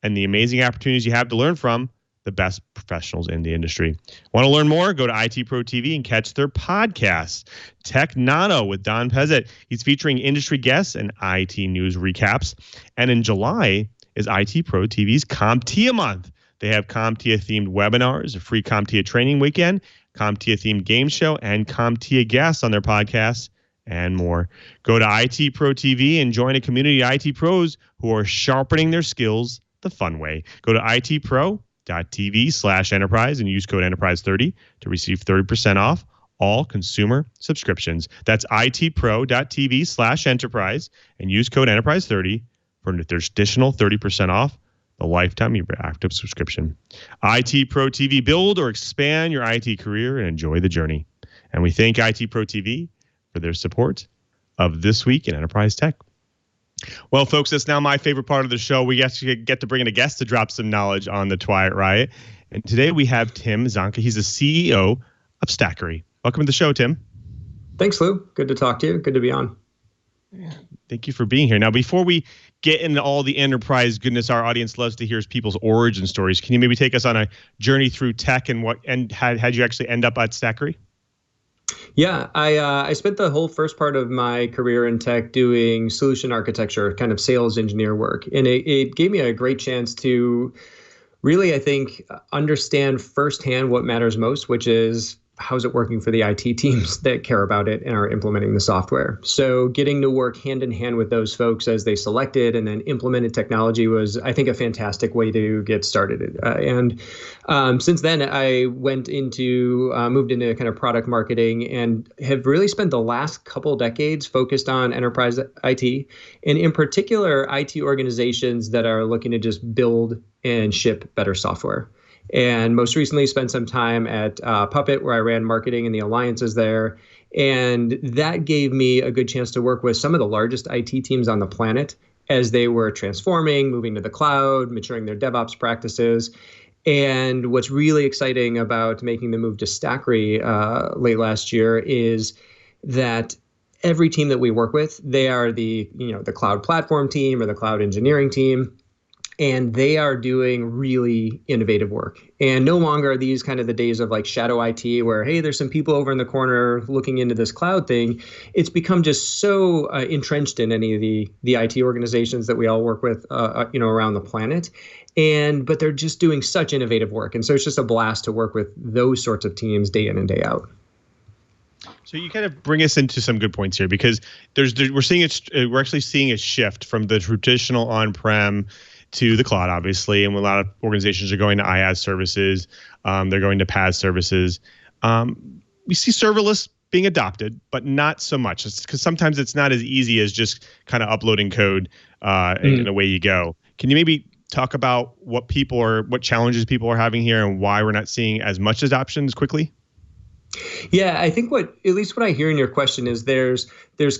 and the amazing opportunities you have to learn from the best professionals in the industry. Want to learn more? Go to IT Pro TV and catch their podcast, Tech Nano with Don Pezzett. He's featuring industry guests and IT news recaps. And in July is IT Pro TV's CompTIA month. They have CompTIA-themed webinars, a free CompTIA training weekend, CompTIA-themed game show, and CompTIA guests on their podcast, and more. Go to IT Pro TV and join a community of IT pros who are sharpening their skills the fun way. Go to itpro.tv/enterprise and use code enterprise30 to receive 30% off all consumer subscriptions. That's itpro.tv/enterprise and use code enterprise30 for an additional 30% off the lifetime of your active subscription. IT Pro TV, build or expand your IT career and enjoy the journey. And we thank IT Pro TV for their support of This Week in Enterprise Tech. Well, folks, that's now my favorite part of the show. We actually get to bring in a guest to drop some knowledge on the TWiT Riot. And today we have Tim Zonca. He's the CEO of Stackery. Welcome to the show, Tim. Thanks, Lou. Good to talk to you. Good to be on. Thank you for being here. Now, before we get into all the enterprise goodness our audience loves to hear is people's origin stories, can you maybe take us on a journey through tech and how'd you actually end up at Stackery? Yeah, I spent the whole first part of my career in tech doing solution architecture, kind of sales engineer work. And it gave me a great chance to really, I think, understand firsthand what matters most, which is how's it working for the IT teams that care about it and are implementing the software. So getting to work hand in hand with those folks as they selected and then implemented technology was, I think, a fantastic way to get started. Since then, I moved into kind of product marketing and have really spent the last couple decades focused on enterprise IT, and in particular, IT organizations that are looking to just build and ship better software. And most recently spent some time at Puppet, where I ran marketing and the alliances there. And that gave me a good chance to work with some of the largest IT teams on the planet as they were transforming, moving to the cloud, maturing their DevOps practices. And what's really exciting about making the move to Stackery late last year is that every team that we work with, they are the cloud platform team or the cloud engineering team. And they are doing really innovative work. And no longer are these kind of the days of like shadow IT where, hey, there's some people over in the corner looking into this cloud thing. It's become just so entrenched in any of the IT organizations that we all work with, around the planet. But they're just doing such innovative work. And so it's just a blast to work with those sorts of teams day in and day out. So you kind of bring us into some good points here, because we're actually seeing a shift from the traditional on-prem to the cloud, obviously, and a lot of organizations are going to IaaS services. They're going to PaaS services. We see serverless being adopted, but not so much. It's because sometimes it's not as easy as just kind of uploading code and away you go. Can you maybe talk about what challenges people are having here and why we're not seeing as much adoption as quickly? Yeah, I think at least what I hear in your question is there's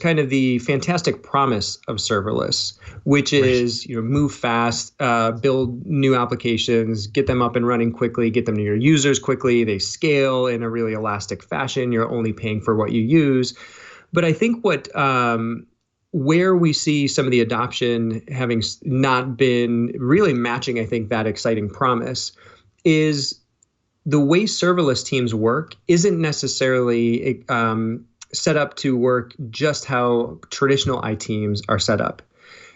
kind of the fantastic promise of serverless, which is, move fast, build new applications, get them up and running quickly, get them to your users quickly. They scale in a really elastic fashion. You're only paying for what you use. But I think what where we see some of the adoption having not been really matching, I think, that exciting promise is the way serverless teams work isn't necessarily set up to work just how traditional IT teams are set up.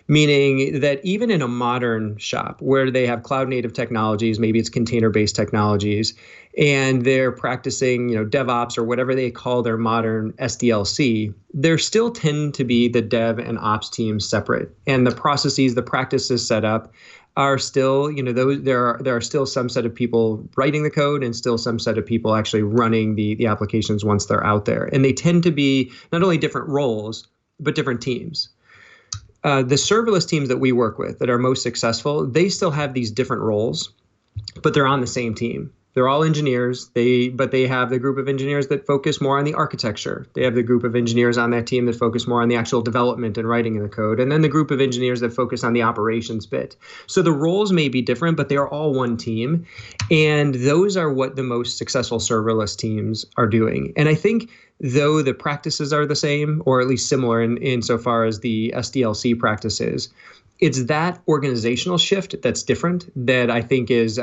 Meaning that even in a modern shop where they have cloud native technologies, maybe it's container-based technologies, and they're practicing, DevOps or whatever they call their modern SDLC, there still tend to be the dev and ops teams separate. And the processes, the practices set up are still, there are still some set of people writing the code and still some set of people actually running the applications once they're out there. And they tend to be not only different roles, but different teams. The serverless teams that we work with that are most successful, they still have these different roles, but they're on the same team. They're all engineers, but they have the group of engineers that focus more on the architecture. They have the group of engineers on that team that focus more on the actual development and writing of the code, and then the group of engineers that focus on the operations bit. So the roles may be different, but they are all one team, and those are what the most successful serverless teams are doing. And I think though the practices are the same, or at least similar insofar as the SDLC practices, it's that organizational shift that's different that I think is,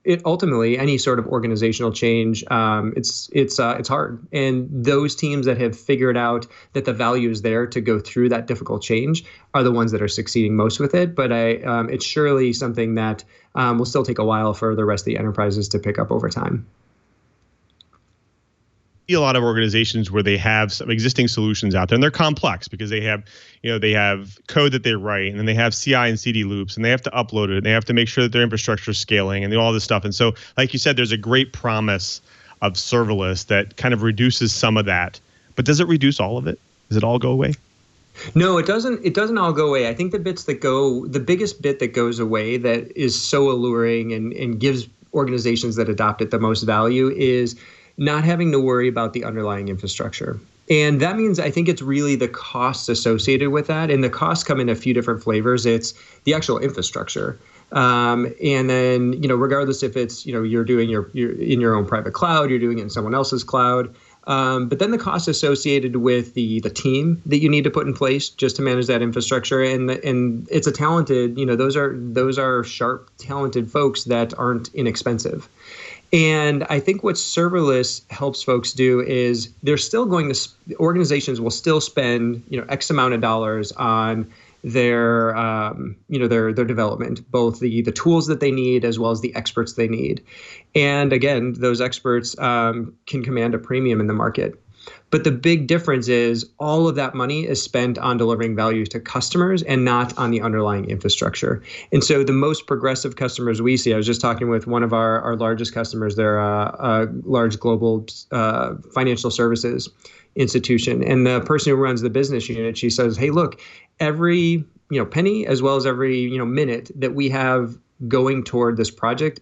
it ultimately any sort of organizational change, it's hard. And those teams that have figured out that the value is there to go through that difficult change are the ones that are succeeding most with it. But it's surely something that will still take a while for the rest of the enterprises to pick up over time. A lot of organizations where they have some existing solutions out there, and they're complex because they have code that they write, and then they have CI and CD loops, and they have to upload it, and they have to make sure that their infrastructure is scaling, and all this stuff. And so, like you said, there's a great promise of serverless that kind of reduces some of that. But does it reduce all of it? Does it all go away? No, it doesn't. It doesn't all go away. I think the biggest bit that goes away that is so alluring and gives organizations that adopt it the most value is not having to worry about the underlying infrastructure. And that means I think it's really the costs associated with that. And the costs come in a few different flavors. It's the actual infrastructure. And then, regardless if it's, you're doing you're in your own private cloud, you're doing it in someone else's cloud. But then the costs associated with the team that you need to put in place just to manage that infrastructure. And it's a talented, those are sharp, talented folks that aren't inexpensive. And I think what serverless helps folks do is organizations will still spend, X amount of dollars on their development, both the tools that they need as well as the experts they need. And again, those experts can command a premium in the market. But the big difference is all of that money is spent on delivering value to customers and not on the underlying infrastructure. And so the most progressive customers we see, I was just talking with one of our largest customers, they're a large global financial services institution. And the person who runs the business unit, she says, hey, look, every penny as well as every minute that we have going toward this project,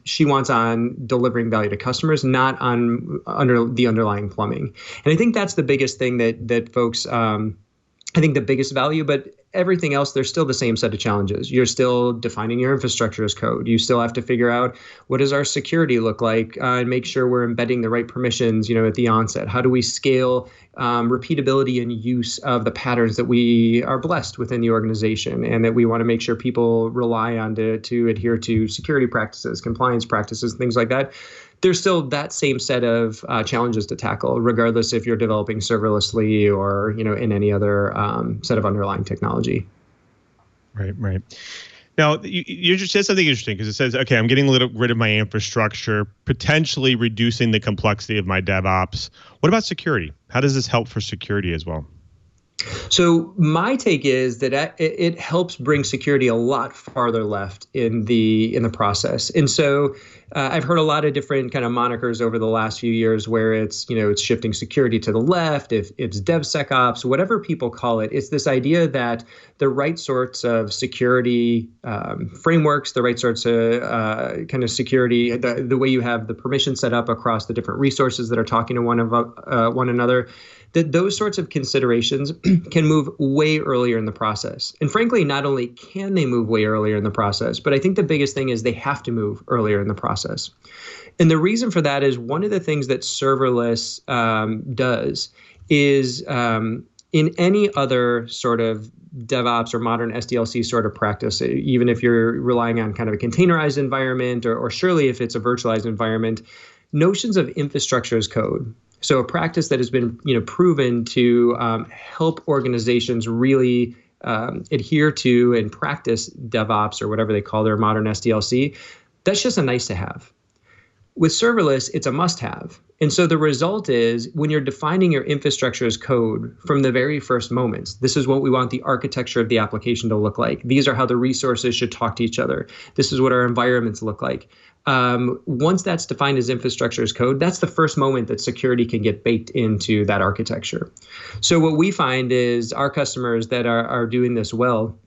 she wants on delivering value to customers, not on the underlying plumbing. And I think that's the biggest thing that folks, I think the biggest value, but everything else, there's still the same set of challenges. You're still defining your infrastructure as code. You still have to figure out what does our security look like and make sure we're embedding the right permissions, at the onset. How do we scale repeatability and use of the patterns that we are blessed within the organization and that we want to make sure people rely on to adhere to security practices, compliance practices, things like that. There's still that same set of challenges to tackle, regardless if you're developing serverlessly or in any other set of underlying technology. Right. Now, you just said something interesting because it says, okay, I'm getting rid of my infrastructure, potentially reducing the complexity of my DevOps. What about security? How does this help for security as well? So my take is that it helps bring security a lot farther left in the process. And so I've heard a lot of different kind of monikers over the last few years where it's shifting security to the left, if it's DevSecOps, whatever people call it. It's this idea that the right sorts of security frameworks, the right sorts of kind of security, the way you have the permission set up across the different resources that are talking to one another, that those sorts of considerations can move way earlier in the process. And frankly, not only can they move way earlier in the process, but I think the biggest thing is they have to move earlier in the process. And the reason for that is one of the things that serverless does is in any other sort of DevOps or modern SDLC sort of practice, even if you're relying on kind of a containerized environment, or surely if it's a virtualized environment, notions of infrastructure as code. So a practice that has been proven to help organizations really adhere to and practice DevOps or whatever they call their modern SDLC, that's just a nice to have. With serverless, it's a must-have. And so the result is when you're defining your infrastructure as code from the very first moments, this is what we want the architecture of the application to look like. These are how the resources should talk to each other. This is what our environments look like. Once that's defined as infrastructure as code, that's the first moment that security can get baked into that architecture. So what we find is our customers that are doing this well,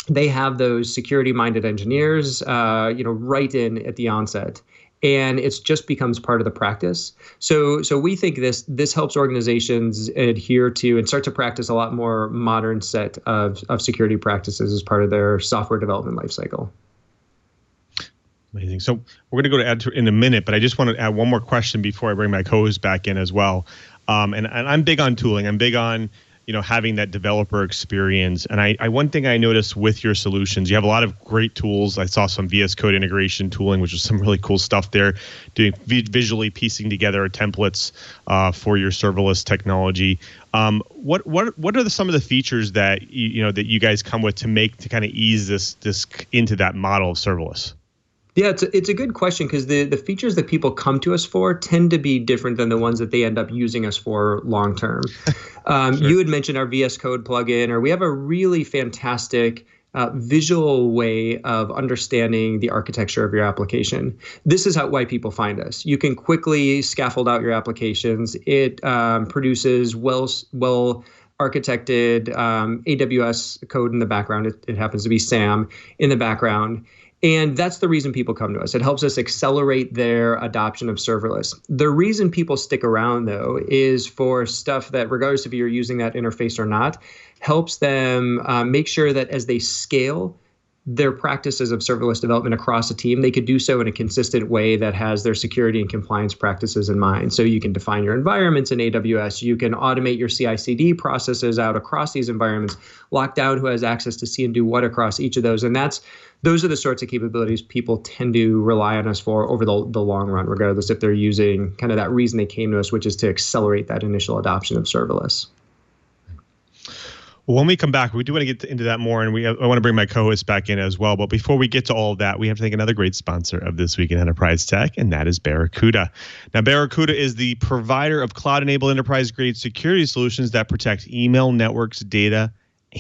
they have those security-minded engineers, right in at the onset. And it just becomes part of the practice. So we think this helps organizations adhere to and start to practice a lot more modern set of security practices as part of their software development lifecycle. Amazing. So we're going to go to Ed in a minute, but I just want to add one more question before I bring my co-host back in as well. And I'm big on tooling. I'm big on having that developer experience. And I one thing I noticed with your solutions, you have a lot of great tools. I saw some VS Code integration tooling, which is some really cool stuff there, doing visually piecing together templates for your serverless technology. What are some of the features that that you guys come with to kind of ease this into that model of serverless? Yeah, it's a good question because the features that people come to us for tend to be different than the ones that they end up using us for long term. Sure. You had mentioned our VS Code plugin, or we have a really fantastic visual way of understanding the architecture of your application. This is why people find us. You can quickly scaffold out your applications. It produces well architected AWS code in the background. It happens to be SAM in the background. And that's the reason people come to us. It helps us accelerate their adoption of serverless. The reason people stick around, though, is for stuff that, regardless if you're using that interface or not, helps them make sure that as they scale their practices of serverless development across a team, they could do so in a consistent way that has their security and compliance practices in mind. So you can define your environments in AWS, you can automate your CI/CD processes out across these environments, lock down who has access to see and do what across each of those. And those are the sorts of capabilities people tend to rely on us for over the long run, regardless if they're using kind of that reason they came to us, which is to accelerate that initial adoption of serverless. Well, when we come back, we do want to get into that more, and I want to bring my co-host back in as well. But before we get to all of that, we have to thank another great sponsor of This Week in Enterprise Tech, and that is Barracuda. Now, Barracuda is the provider of cloud-enabled enterprise-grade security solutions that protect email networks, data,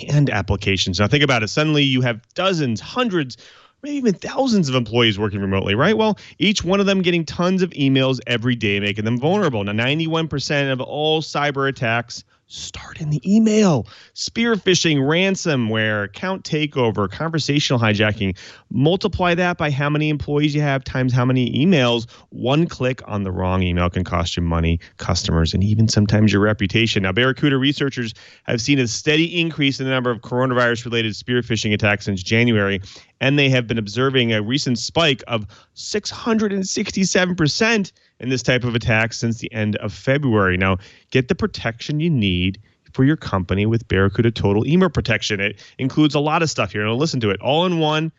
and applications. Now, think about it. Suddenly, you have dozens, hundreds, maybe even thousands of employees working remotely, right? Well, each one of them getting tons of emails every day, making them vulnerable. Now, 91% of all cyber attacks start in the email. Spear phishing, ransomware, account takeover, conversational hijacking. Multiply that by how many employees you have times how many emails. One click on the wrong email can cost you money, customers, and even sometimes your reputation. Now, Barracuda researchers have seen a steady increase in the number of coronavirus-related spear phishing attacks since January, and they have been observing a recent spike of 667% in this type of attack since the end of February. Now, get the protection you need for your company with Barracuda Total Email Protection. It includes a lot of stuff here. Now, listen to it. All-in-one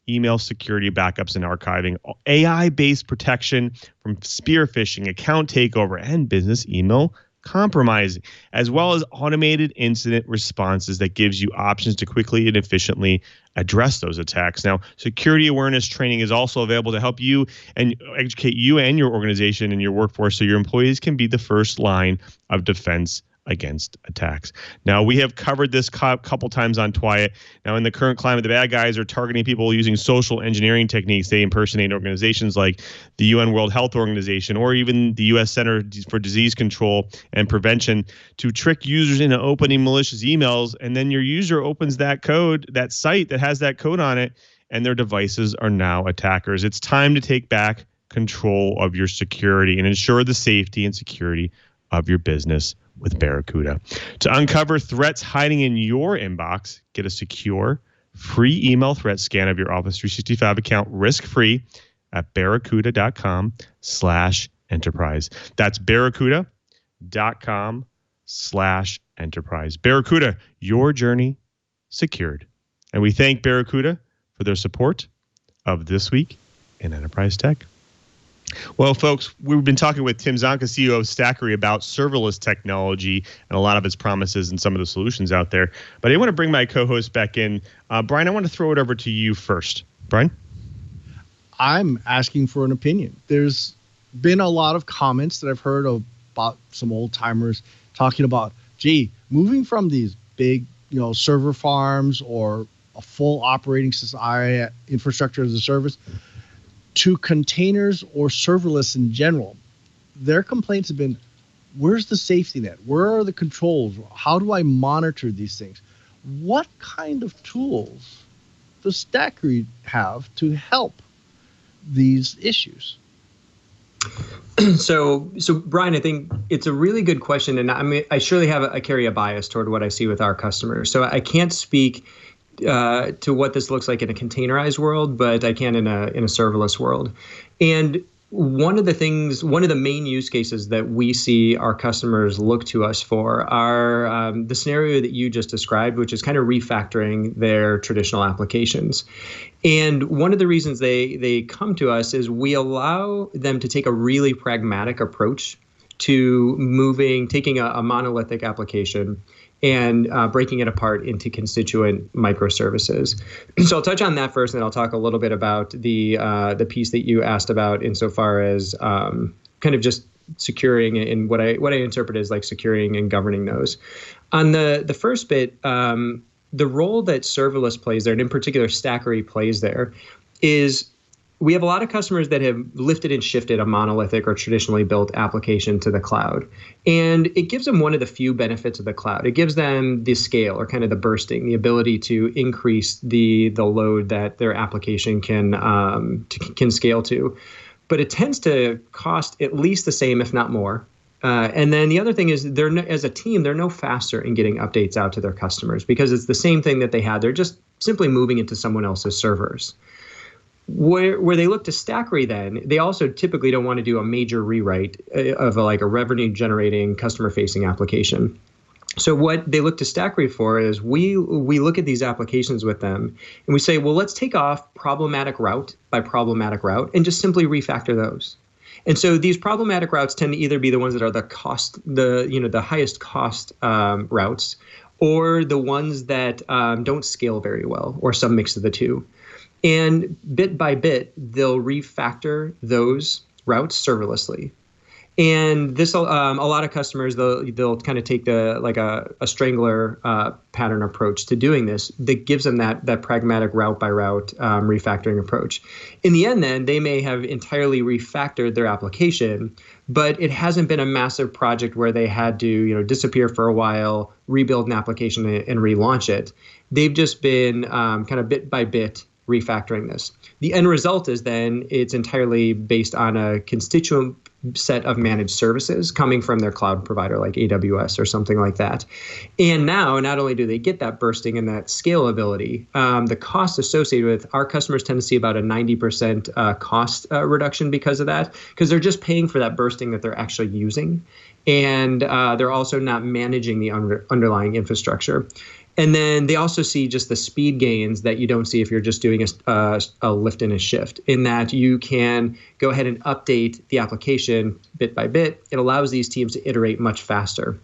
email security backups and archiving, AI-based protection from spear phishing, account takeover, and business email compromising, as well as automated incident responses that gives you options to quickly and efficiently address those attacks. Now, security awareness training is also available to help you and educate you and your organization and your workforce so your employees can be the first line of defense against attacks. Now, we have covered this couple times on TWiT. Now, in the current climate, the bad guys are targeting people using social engineering techniques. They impersonate organizations like the UN World Health Organization or even the U.S. Center for Disease Control and Prevention to trick users into opening malicious emails. And then your user opens that code, that site that has that code on it, and their devices are now attackers. It's time to take back control of your security and ensure the safety and security of your business with Barracuda. To uncover threats hiding in your inbox, get a secure, free email threat scan of your Office 365 account risk-free at barracuda.com/enterprise. That's barracuda.com/enterprise. Barracuda/enterprise. Barracuda, your journey secured. And we thank Barracuda for their support of This Week in Enterprise Tech. Well, folks, we've been talking with Tim Zonca, CEO of Stackery, about serverless technology and a lot of its promises and some of the solutions out there. But I want to bring my co-host back in. Brian, I want to throw it over to you first. Brian? I'm asking for an opinion. There's been a lot of comments that I've heard about some old timers talking about, gee, moving from these big, server farms or a full operating system, infrastructure as a service, to containers or serverless in general. Their complaints have been, where's the safety net? Where are the controls? How do I monitor these things? What kind of tools does Stackery have to help these issues? So Brian, I think it's a really good question, and I surely I carry a bias toward what I see with our customers. So I can't speak to what this looks like in a containerized world, but I can in a serverless world. And one of the main use cases that we see our customers look to us for are the scenario that you just described, which is kind of refactoring their traditional applications. And one of the reasons they come to us is we allow them to take a really pragmatic approach to taking a monolithic application and breaking it apart into constituent microservices. So I'll touch on that first, and then I'll talk a little bit about the piece that you asked about insofar as kind of just securing and what I interpret as like securing and governing those. On the first bit, the role that serverless plays there, and in particular Stackery plays there, is we have a lot of customers that have lifted and shifted a monolithic or traditionally built application to the cloud. And it gives them one of the few benefits of the cloud. It gives them the scale, or kind of the bursting, the ability to increase the load that their application can scale to. But it tends to cost at least the same, if not more. And then the other thing is, as a team, they're no faster in getting updates out to their customers because it's the same thing that they had. They're just simply moving into someone else's servers. Where they look to Stackery, then they also typically don't want to do a major rewrite of a revenue generating customer facing application. So what they look to Stackery for is we look at these applications with them and we say, well, let's take off problematic route by problematic route and just simply refactor those. And so these problematic routes tend to either be the ones that are the highest cost routes, or the ones that don't scale very well, or some mix of the two. And bit by bit, they'll refactor those routes serverlessly. And this, a lot of customers, they'll kind of take a strangler pattern approach to doing this that gives them that pragmatic route by route refactoring approach. In the end, then they may have entirely refactored their application, but it hasn't been a massive project where they had to disappear for a while, rebuild an application and relaunch it. They've just been kind of bit by bit refactoring this. The end result is then it's entirely based on a constituent set of managed services coming from their cloud provider like AWS or something like that. And now, not only do they get that bursting and that scalability, the cost associated with our customers tend to see about a 90% cost reduction because of that, because they're just paying for that bursting that they're actually using. And they're also not managing the underlying infrastructure. And then they also see just the speed gains that you don't see if you're just doing a lift and a shift, in that you can go ahead and update the application bit by bit. It allows these teams to iterate much faster.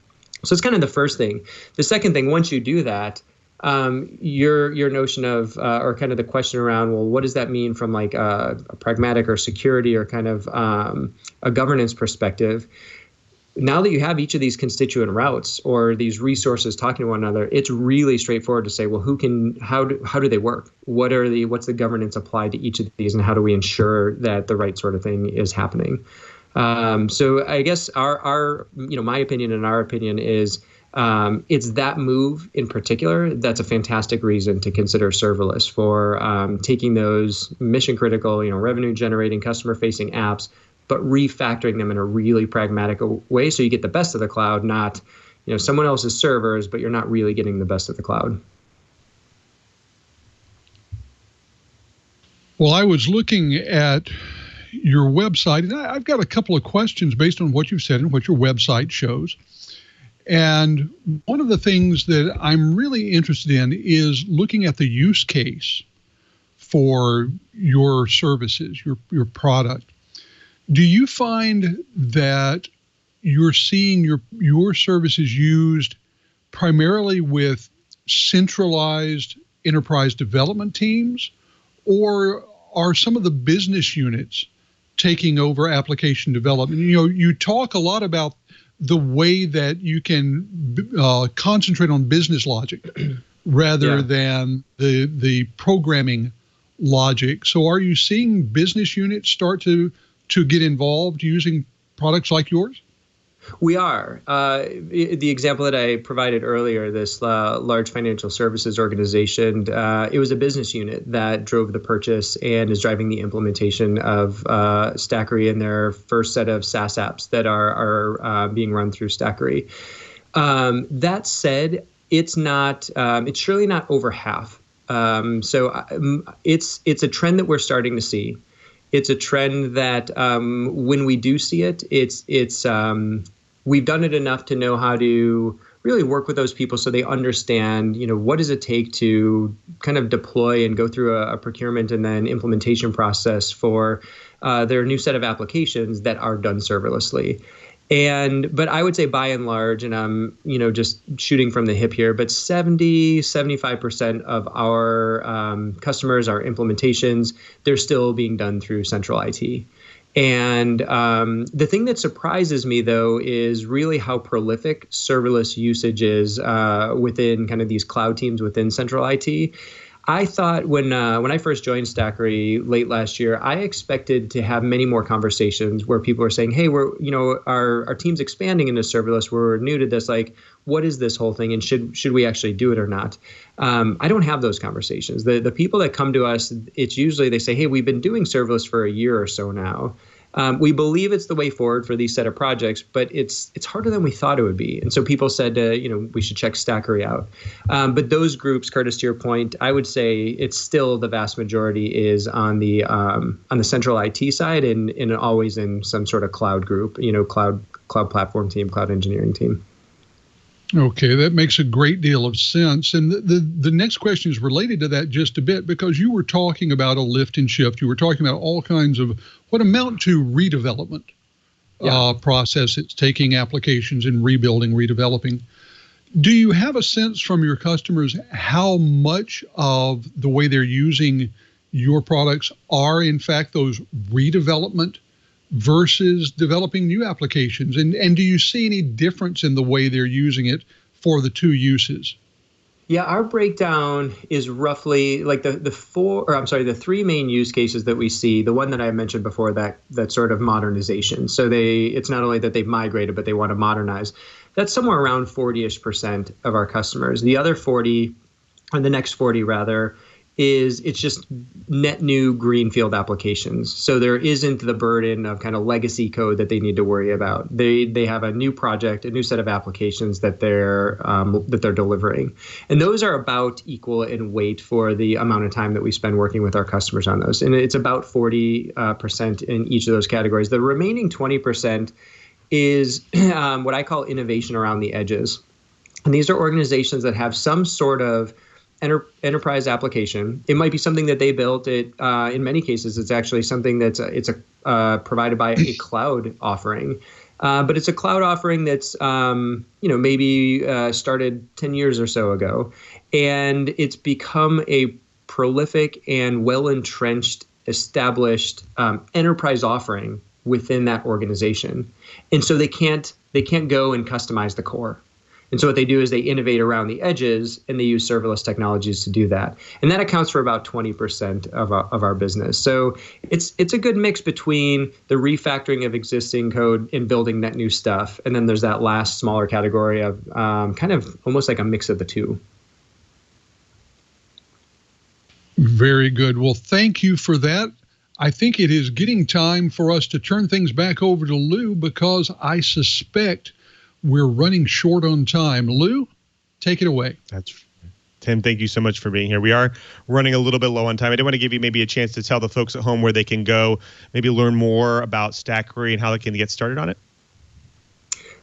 So it's kind of the first thing. The second thing, once you do that, your notion of, or kind of the question around, well, what does that mean from like a pragmatic or security or kind of a governance perspective? Now that you have each of these constituent routes or these resources talking to one another, it's really straightforward to say, well, how do they work? What's the governance applied to each of these, and how do we ensure that the right sort of thing is happening? So I guess my opinion and our opinion is it's that move in particular that's a fantastic reason to consider serverless for taking those mission critical, revenue generating, customer facing apps, but refactoring them in a really pragmatic way so you get the best of the cloud, not someone else's servers, but you're not really getting the best of the cloud. Well, I was looking at your website, and I've got a couple of questions based on what you've said and what your website shows. And one of the things that I'm really interested in is looking at the use case for your services, your product. Do you find that you're seeing your services used primarily with centralized enterprise development teams, or are some of the business units taking over application development? You talk a lot about the way that you can concentrate on business logic rather than the programming logic. So are you seeing business units start to get involved using products like yours? We are. The example that I provided earlier, this large financial services organization, it was a business unit that drove the purchase and is driving the implementation of Stackery in their first set of SaaS apps that are being run through Stackery. That said, it's not. It's surely not over half. So it's a trend that we're starting to see. It's a trend that when we do see it, it's we've done it enough to know how to really work with those people so they understand, what does it take to kind of deploy and go through a procurement and then implementation process for their new set of applications that are done serverlessly. But I would say by and large, and I'm, just shooting from the hip here, but 75% of our customers, our implementations, they're still being done through central IT. And the thing that surprises me, though, is really how prolific serverless usage is within kind of these cloud teams within central IT. I thought when I first joined Stackery late last year, I expected to have many more conversations where people are saying, "Hey, our team's expanding into serverless. We're new to this. Like, what is this whole thing, and should we actually do it or not?" I don't have those conversations. The people that come to us, it's usually they say, "Hey, we've been doing serverless for a year or so now. We believe it's the way forward for these set of projects, but it's harder than we thought it would be." And so people said, we should check Stackery out. But those groups, Curtis, to your point, I would say it's still the vast majority is on the central IT side and always in some sort of cloud group, cloud platform team, cloud engineering team. Okay, that makes a great deal of sense. And the next question is related to that just a bit, because you were talking about a lift and shift. You were talking about all kinds of what amount to redevelopment process. It's taking applications and redeveloping. Do you have a sense from your customers how much of the way they're using your products are, in fact, those redevelopment versus developing new applications? And do you see any difference in the way they're using it for the two uses? Yeah, our breakdown is roughly like the three main use cases that we see. The one that I mentioned before, that sort of modernization. So it's not only that they've migrated, but they want to modernize. That's somewhere around 40-ish% of our customers. The other 40, or the next 40 rather, it's just net new greenfield applications. So there isn't the burden of kind of legacy code that they need to worry about. They have a new project, a new set of applications that they're delivering, and those are about equal in weight for the amount of time that we spend working with our customers on those. And it's about 40% in each of those categories. The remaining 20% is what I call innovation around the edges, and these are organizations that have some sort of enterprise application. It might be something that they built. In many cases, it's actually something that's provided by a cloud offering, but it's a cloud offering that's maybe started 10 years or so ago, and it's become a prolific and well-entrenched, established enterprise offering within that organization, and so they can't go and customize the core. And so what they do is they innovate around the edges, and they use serverless technologies to do that. And that accounts for about 20% of our business. So it's a good mix between the refactoring of existing code and building net new stuff. And then there's that last smaller category of kind of almost like a mix of the two. Very good. Well, thank you for that. I think it is getting time for us to turn things back over to Lou, because I suspect we're running short on time. Lou, take it away. Tim, thank you so much for being here. We are running a little bit low on time. I did want to give you maybe a chance to tell the folks at home where they can go, maybe learn more about Stackery and how they can get started on it.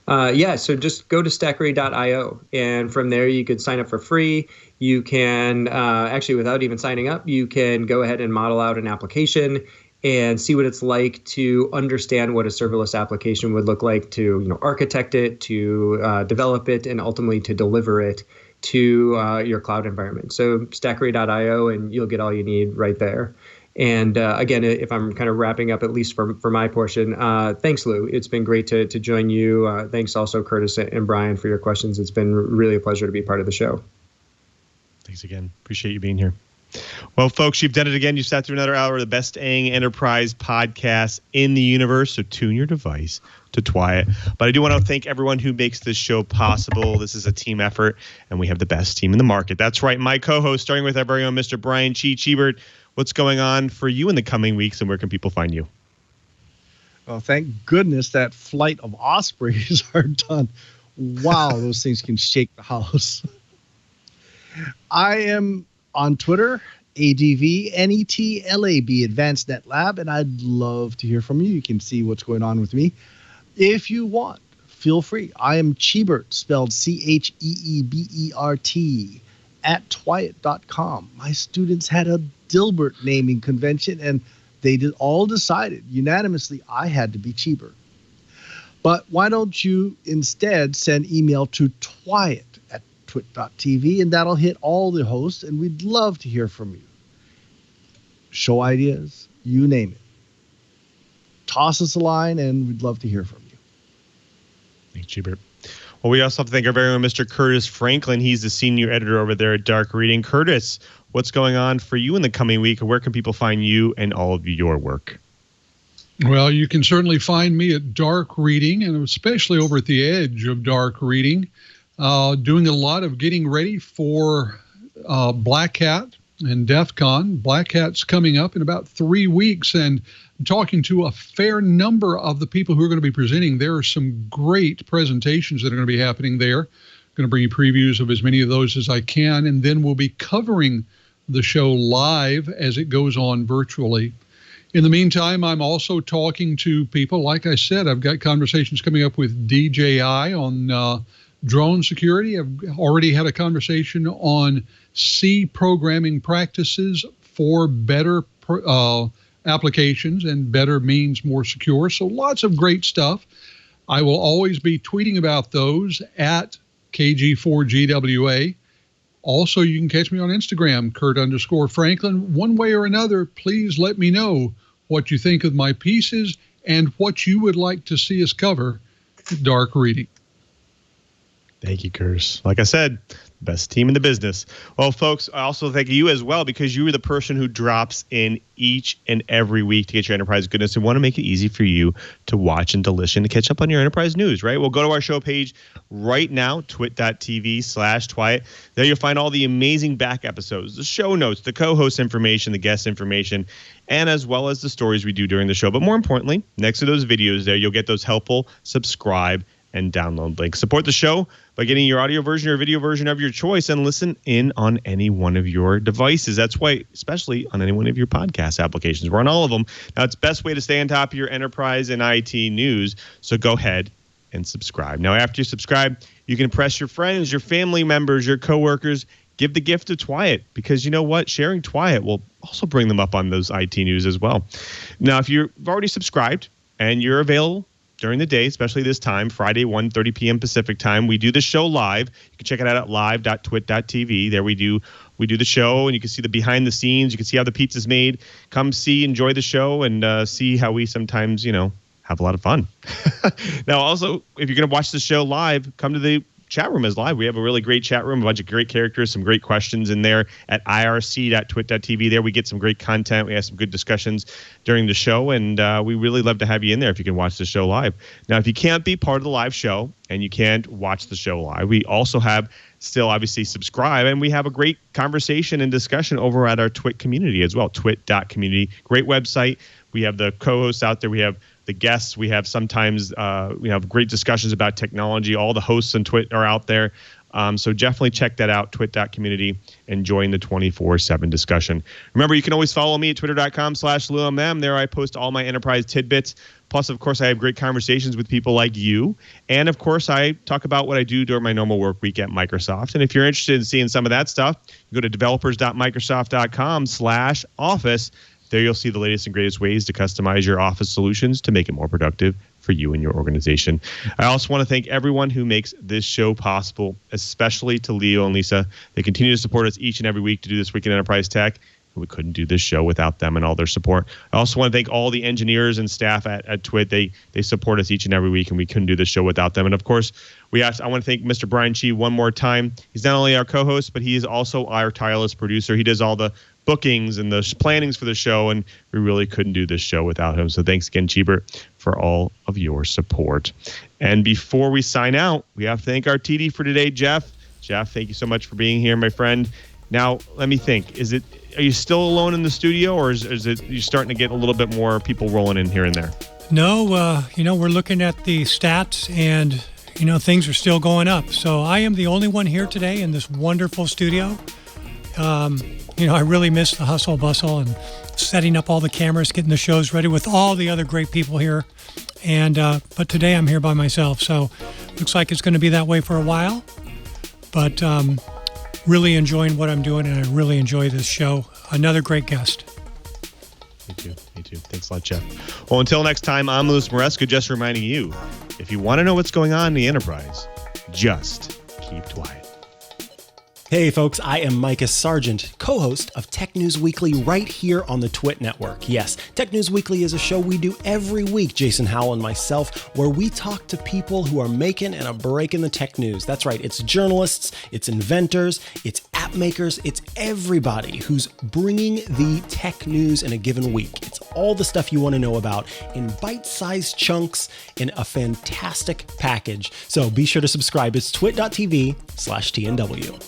So just go to Stackery.io, and from there you could sign up for free. You can actually, without even signing up, you can go ahead and model out an application and see what it's like to understand what a serverless application would look like, to architect it, to develop it, and ultimately to deliver it to your cloud environment. So Stackery.io, and you'll get all you need right there. And again, if I'm kind of wrapping up, at least for my portion, thanks, Lou. It's been great to join you. Thanks also, Curtis and Brian, for your questions. It's been really a pleasure to be part of the show. Thanks again. Appreciate you being here. Well, folks, you've done it again. You sat through another hour of the best dang enterprise podcast in the universe. So tune your device to TWiT. But I do want to thank everyone who makes this show possible. This is a team effort, and we have the best team in the market. That's right. My co-host, starting with our very own Mr. Brian Chee. Cheebert, what's going on for you in the coming weeks, and where can people find you? Well, thank goodness that flight of ospreys are done. Wow, those things can shake the house. I am on Twitter, ADVNETLAB, Advanced Net Lab, and I'd love to hear from you. You can see what's going on with me. If you want, feel free. I am Cheebert, spelled CHEEBERT, at TWiT.com. My students had a Dilbert naming convention, and they all decided unanimously I had to be Cheebert. But why don't you instead send email to TWiT at twit.tv, and that'll hit all the hosts, and we'd love to hear from you. Show ideas, you name it. Toss us a line, and we'd love to hear from you. Thanks, Cheebert. Well, we also have to thank our very own Mr. Curtis Franklin. He's the senior editor over there at Dark Reading. Curtis, what's going on for you in the coming week? Where can people find you and all of your work? Well, you can certainly find me at Dark Reading, and especially over at the edge of Dark Reading, doing a lot of getting ready for Black Hat and DEF CON. Black Hat's coming up in about 3 weeks, and I'm talking to a fair number of the people who are going to be presenting. There are some great presentations that are going to be happening there. I'm going to bring you previews of as many of those as I can, and then we'll be covering the show live as it goes on virtually. In the meantime, I'm also talking to people. Like I said, I've got conversations coming up with DJI on drone security. I've already had a conversation on C programming practices for better applications, and better means more secure. So lots of great stuff. I will always be tweeting about those at KG4GWA. Also, you can catch me on Instagram, Curt_Franklin. One way or another, please let me know what you think of my pieces and what you would like to see us cover at Dark Reading. Thank you, Curtis. Like I said, best team in the business. Well, folks, I also thank you as well, because you are the person who drops in each and every week to get your enterprise goodness, and want to make it easy for you to watch and to listen, to catch up on your enterprise news, right? Well, go to our show page right now, twit.tv/TWiT. There you'll find all the amazing back episodes, the show notes, the co-host information, the guest information, and as well as the stories we do during the show. But more importantly, next to those videos there, you'll get those helpful subscribe and download links. Support the show by getting your audio version or video version of your choice, and listen in on any one of your devices. That's why, especially on any one of your podcast applications. We're on all of them. Now, it's the best way to stay on top of your enterprise and IT news, so go ahead and subscribe. Now, after you subscribe, you can impress your friends, your family members, your coworkers. Give the gift of TWiT, because you know what? Sharing TWiT will also bring them up on those IT news as well. Now, if you've already subscribed and you're available during the day, especially this time, Friday, 1:30 p.m. Pacific time, we do the show live. You can check it out at live.twit.tv. There we do the show, and you can see the behind the scenes. You can see how the pizza's made. Come see, enjoy the show, and see how we sometimes, have a lot of fun. Now, also, if you're going to watch the show live, come to the chat room is live. We have a really great chat room, a bunch of great characters, some great questions in there at irc.twit.tv. There we get some great content. We have some good discussions during the show, and we really love to have you in there if you can watch the show live. Now, if you can't be part of the live show and you can't watch the show live, we also have still obviously subscribe, and we have a great conversation and discussion over at our TWiT community as well, twit.community. Great website. We have the co-hosts out there. We have the guests. We have sometimes we have great discussions about technology. All the hosts on TWiT are out there. So definitely check that out, twit.community, and join the 24/7 discussion. Remember, you can always follow me at twitter.com/LeoMM. There I post all my enterprise tidbits. Plus, of course, I have great conversations with people like you. And, of course, I talk about what I do during my normal work week at Microsoft. And if you're interested in seeing some of that stuff, you go to developers.microsoft.com/office. There you'll see the latest and greatest ways to customize your Office solutions to make it more productive for you and your organization. I also want to thank everyone who makes this show possible, especially to Leo and Lisa. They continue to support us each and every week to do This Week in Enterprise Tech. We couldn't do this show without them and all their support. I also want to thank all the engineers and staff at TWiT. They support us each and every week, and we couldn't do this show without them. And of course, I want to thank Mr. Brian Chee one more time. He's not only our co-host, but he is also our tireless producer. He does all the bookings and the plannings for the show, and we really couldn't do this show without him. So thanks again, Cheebert, for all of your support. And before we sign out, we have to thank our TD for today, Jeff. Jeff, thank you so much for being here, my friend. Now, let me think. Are you still alone in the studio, or is it you starting to get a little bit more people rolling in here and there? No, we're looking at the stats, and things are still going up. So I am the only one here today in this wonderful studio. I really miss the hustle bustle and setting up all the cameras, getting the shows ready with all the other great people here. And but today I'm here by myself, so looks like it's going to be that way for a while. But really enjoying what I'm doing, and I really enjoy this show. Another great guest. Me too. Thanks a lot, Jeff. Well, until next time, I'm Louis Maresca, just reminding you, if you want to know what's going on in the enterprise, just keep quiet. Hey folks, I am Micah Sargent, co-host of Tech News Weekly right here on the TWiT network. Yes, Tech News Weekly is a show we do every week, Jason Howell and myself, where we talk to people who are making and breaking the tech news. That's right, it's journalists, it's inventors, it's app makers, it's everybody who's bringing the tech news in a given week. It's all the stuff you want to know about in bite-sized chunks in a fantastic package. So be sure to subscribe. It's twit.tv/TNW.